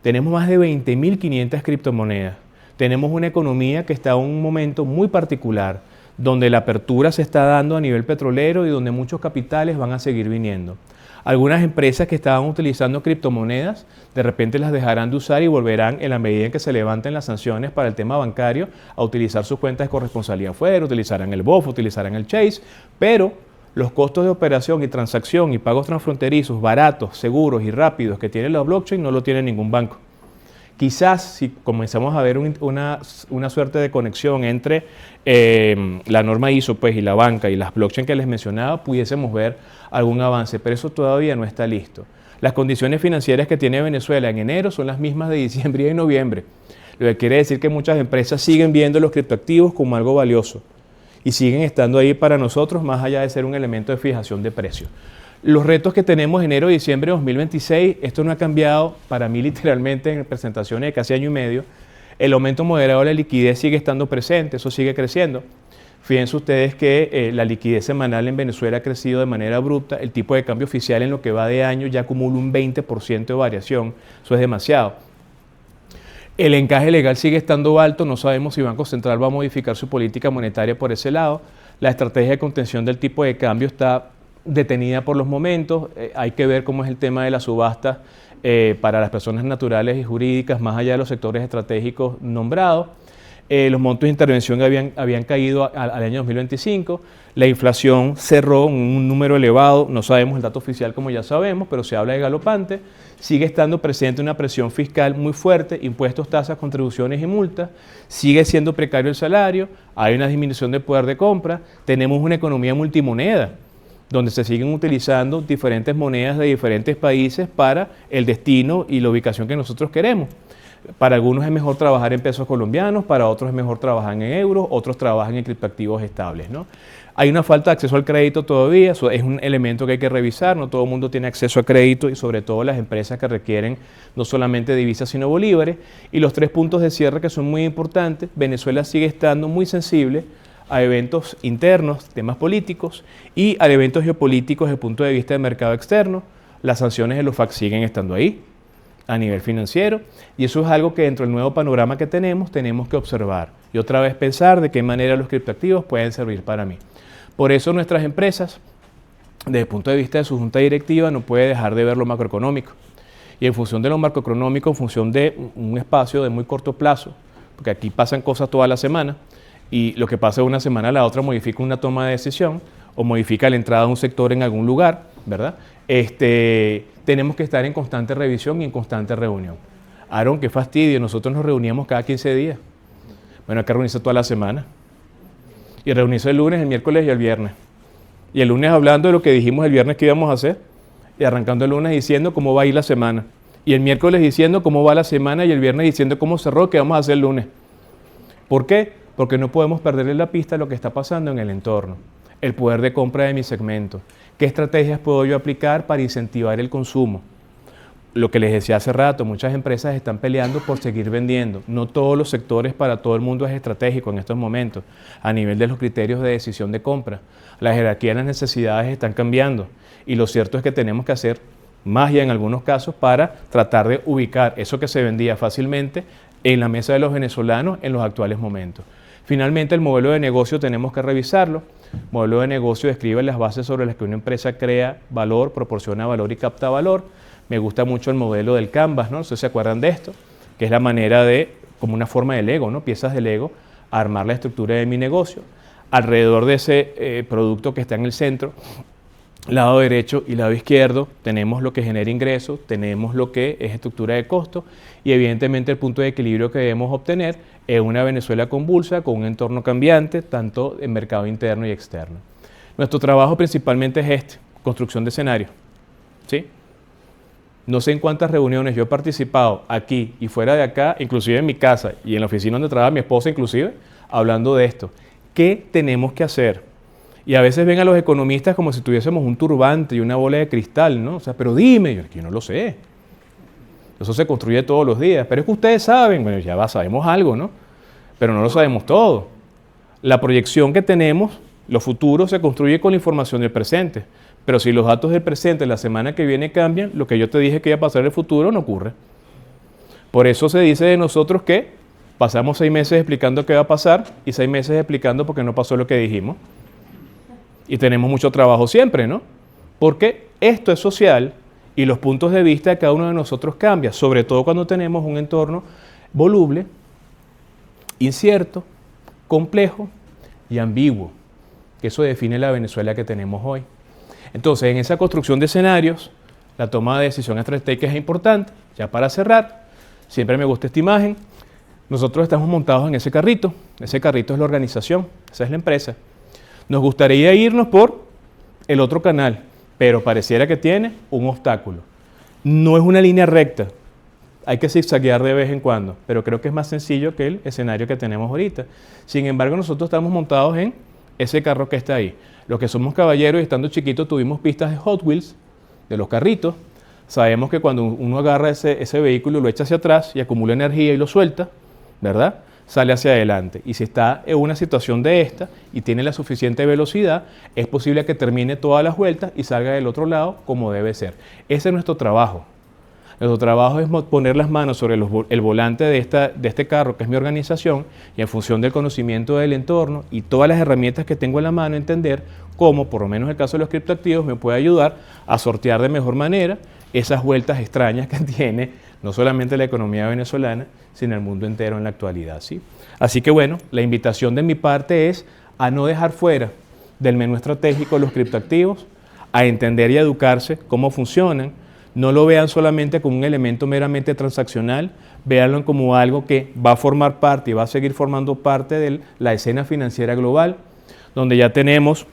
Tenemos más de 20.500 criptomonedas. Tenemos una economía que está en un momento muy particular, donde la apertura se está dando a nivel petrolero y donde muchos capitales van a seguir viniendo. Algunas empresas que estaban utilizando criptomonedas, de repente las dejarán de usar y volverán en la medida en que se levanten las sanciones para el tema bancario a utilizar sus cuentas de corresponsalía afuera, utilizarán el BOF, utilizarán el Chase, pero los costos de operación y transacción y pagos transfronterizos baratos, seguros y rápidos que tiene la blockchain no lo tiene ningún banco. Quizás si comenzamos a ver una suerte de conexión entre la norma ISO pues, y la banca y las blockchain que les mencionaba, pudiésemos ver algún avance, pero eso todavía no está listo. Las condiciones financieras que tiene Venezuela en enero son las mismas de diciembre y de noviembre, lo que quiere decir que muchas empresas siguen viendo los criptoactivos como algo valioso y siguen estando ahí para nosotros más allá de ser un elemento de fijación de precios. Los retos que tenemos enero-diciembre de 2026, esto no ha cambiado para mí literalmente en presentaciones de casi año y medio. El aumento moderado de la liquidez sigue estando presente, eso sigue creciendo. Fíjense ustedes que la liquidez semanal en Venezuela ha crecido de manera abrupta, el tipo de cambio oficial en lo que va de año ya acumula un 20% de variación, eso es demasiado. El encaje legal sigue estando alto, no sabemos si Banco Central va a modificar su política monetaria por ese lado. La estrategia de contención del tipo de cambio está detenida por los momentos, hay que ver cómo es el tema de las subastas para las personas naturales y jurídicas, más allá de los sectores estratégicos nombrados. Los montos de intervención habían caído al año 2025, la inflación cerró en un número elevado, no sabemos el dato oficial como ya sabemos, pero se habla de galopante, sigue estando presente una presión fiscal muy fuerte, impuestos, tasas, contribuciones y multas, sigue siendo precario el salario, hay una disminución del poder de compra, tenemos una economía multimoneda, donde se siguen utilizando diferentes monedas de diferentes países para el destino y la ubicación que nosotros queremos. Para algunos es mejor trabajar en pesos colombianos, para otros es mejor trabajar en euros, otros trabajan en criptoactivos estables, ¿no? Hay una falta de acceso al crédito todavía, eso es un elemento que hay que revisar, no todo el mundo tiene acceso a crédito y sobre todo las empresas que requieren no solamente divisas sino bolívares. Y los 3 puntos de cierre que son muy importantes, Venezuela sigue estando muy sensible a eventos internos, temas políticos y a eventos geopolíticos desde el punto de vista del mercado externo. Las sanciones de los FARC siguen estando ahí a nivel financiero y eso es algo que dentro del nuevo panorama que tenemos que observar y otra vez pensar de qué manera los criptoactivos pueden servir para mí. Por eso nuestras empresas, desde el punto de vista de su junta directiva, no puede dejar de ver lo macroeconómico y en función de lo macroeconómico, en función de un espacio de muy corto plazo, porque aquí pasan cosas toda la semana y lo que pasa de una semana a la otra modifica una toma de decisión o modifica la entrada de un sector en algún lugar, ¿verdad? Tenemos que estar en constante revisión y en constante reunión. Aaron, qué fastidio, nosotros nos reuníamos cada 15 días. Bueno, hay que reunirse toda la semana. Y reunirse el lunes, el miércoles y el viernes. Y el lunes hablando de lo que dijimos el viernes que íbamos a hacer. Y arrancando el lunes diciendo cómo va a ir la semana. Y el miércoles diciendo cómo va la semana y el viernes diciendo cómo cerró, qué vamos a hacer el lunes. ¿Por qué? Porque no podemos perderle la pista a lo que está pasando en el entorno. El poder de compra de mi segmento. ¿Qué estrategias puedo yo aplicar para incentivar el consumo? Lo que les decía hace rato, muchas empresas están peleando por seguir vendiendo. No todos los sectores para todo el mundo es estratégico en estos momentos, a nivel de los criterios de decisión de compra. La jerarquía de las necesidades están cambiando y lo cierto es que tenemos que hacer magia en algunos casos para tratar de ubicar eso que se vendía fácilmente en la mesa de los venezolanos en los actuales momentos. Finalmente, el modelo de negocio tenemos que revisarlo. El modelo de negocio describe las bases sobre las que una empresa crea valor, proporciona valor y capta valor. Me gusta mucho el modelo del Canvas, ¿no? No sé si se acuerdan de esto, que es la manera de, como una forma de Lego, ¿no? Piezas de Lego, armar la estructura de mi negocio. Alrededor de ese producto que está en el centro, lado derecho y lado izquierdo, tenemos lo que genera ingresos, tenemos lo que es estructura de costo y evidentemente el punto de equilibrio que debemos obtener es una Venezuela convulsa, con un entorno cambiante, tanto en mercado interno y externo. Nuestro trabajo principalmente es construcción de escenarios, ¿sí? No sé en cuántas reuniones yo he participado aquí y fuera de acá, inclusive en mi casa y en la oficina donde trabaja mi esposa inclusive, hablando de esto. ¿Qué tenemos que hacer? Y a veces ven a los economistas como si tuviésemos un turbante y una bola de cristal, ¿no? O sea, pero dime, yo no lo sé. Eso se construye todos los días. Pero es que ustedes saben, bueno, ya va, sabemos algo, ¿no? Pero no lo sabemos todo. La proyección que tenemos, lo futuro, se construye con la información del presente. Pero si los datos del presente la semana que viene cambian, lo que yo te dije que iba a pasar en el futuro no ocurre. Por eso se dice de nosotros que pasamos 6 meses explicando qué va a pasar y 6 meses explicando por qué no pasó lo que dijimos. Y tenemos mucho trabajo siempre, ¿no? Porque esto es social y los puntos de vista de cada uno de nosotros cambian, sobre todo cuando tenemos un entorno voluble, incierto, complejo y ambiguo, que eso define la Venezuela que tenemos hoy. Entonces, en esa construcción de escenarios, la toma de decisión estratégica es importante. Ya para cerrar, siempre me gusta esta imagen. Nosotros estamos montados en ese carrito es la organización, esa es la empresa. Nos gustaría irnos por el otro canal, pero pareciera que tiene un obstáculo. No es una línea recta, hay que zigzaguear de vez en cuando, pero creo que es más sencillo que el escenario que tenemos ahorita. Sin embargo, nosotros estamos montados en ese carro que está ahí. Los que somos caballeros y estando chiquitos tuvimos pistas de Hot Wheels, de los carritos. Sabemos que cuando uno agarra ese vehículo, lo echa hacia atrás y acumula energía y lo suelta, ¿verdad? Sale hacia adelante. Y si está en una situación de esta y tiene la suficiente velocidad, es posible que termine todas las vueltas y salga del otro lado como debe ser. Ese es nuestro trabajo. Nuestro trabajo es poner las manos sobre el volante de este carro, que es mi organización, y en función del conocimiento del entorno y todas las herramientas que tengo en la mano, entender cómo, por lo menos en el caso de los criptoactivos, me puede ayudar a sortear de mejor manera esas vueltas extrañas que tiene no solamente la economía venezolana, sino el mundo entero en la actualidad, ¿sí? Así que bueno, la invitación de mi parte es a no dejar fuera del menú estratégico los criptoactivos, a entender y a educarse cómo funcionan. No lo vean solamente como un elemento meramente transaccional, véanlo como algo que va a formar parte y va a seguir formando parte de la escena financiera global, donde ya tenemos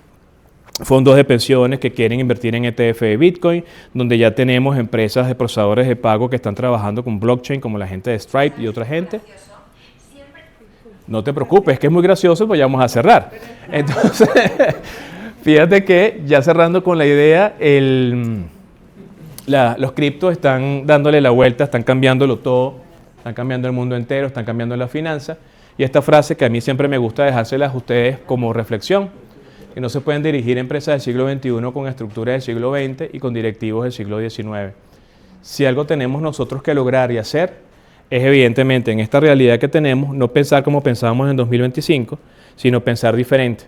fondos de pensiones que quieren invertir en ETF de Bitcoin, donde ya tenemos empresas de procesadores de pago que están trabajando con blockchain, como la gente de Stripe y otra gente. No te preocupes, es que es muy gracioso, pues ya vamos a cerrar. Entonces, fíjate que ya cerrando con la idea, los criptos están dándole la vuelta, están cambiándolo todo, están cambiando el mundo entero, están cambiando la finanza. Y esta frase que a mí siempre me gusta dejárselas a ustedes como reflexión, que no se pueden dirigir empresas del siglo XXI con estructuras del siglo XX y con directivos del siglo XIX. Si algo tenemos nosotros que lograr y hacer, es evidentemente en esta realidad que tenemos, no pensar como pensábamos en 2025, sino pensar diferente.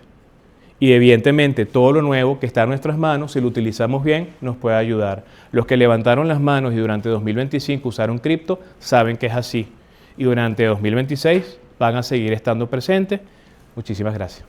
Y evidentemente todo lo nuevo que está en nuestras manos, si lo utilizamos bien, nos puede ayudar. Los que levantaron las manos y durante 2025 usaron cripto, saben que es así. Y durante 2026 van a seguir estando presentes. Muchísimas gracias.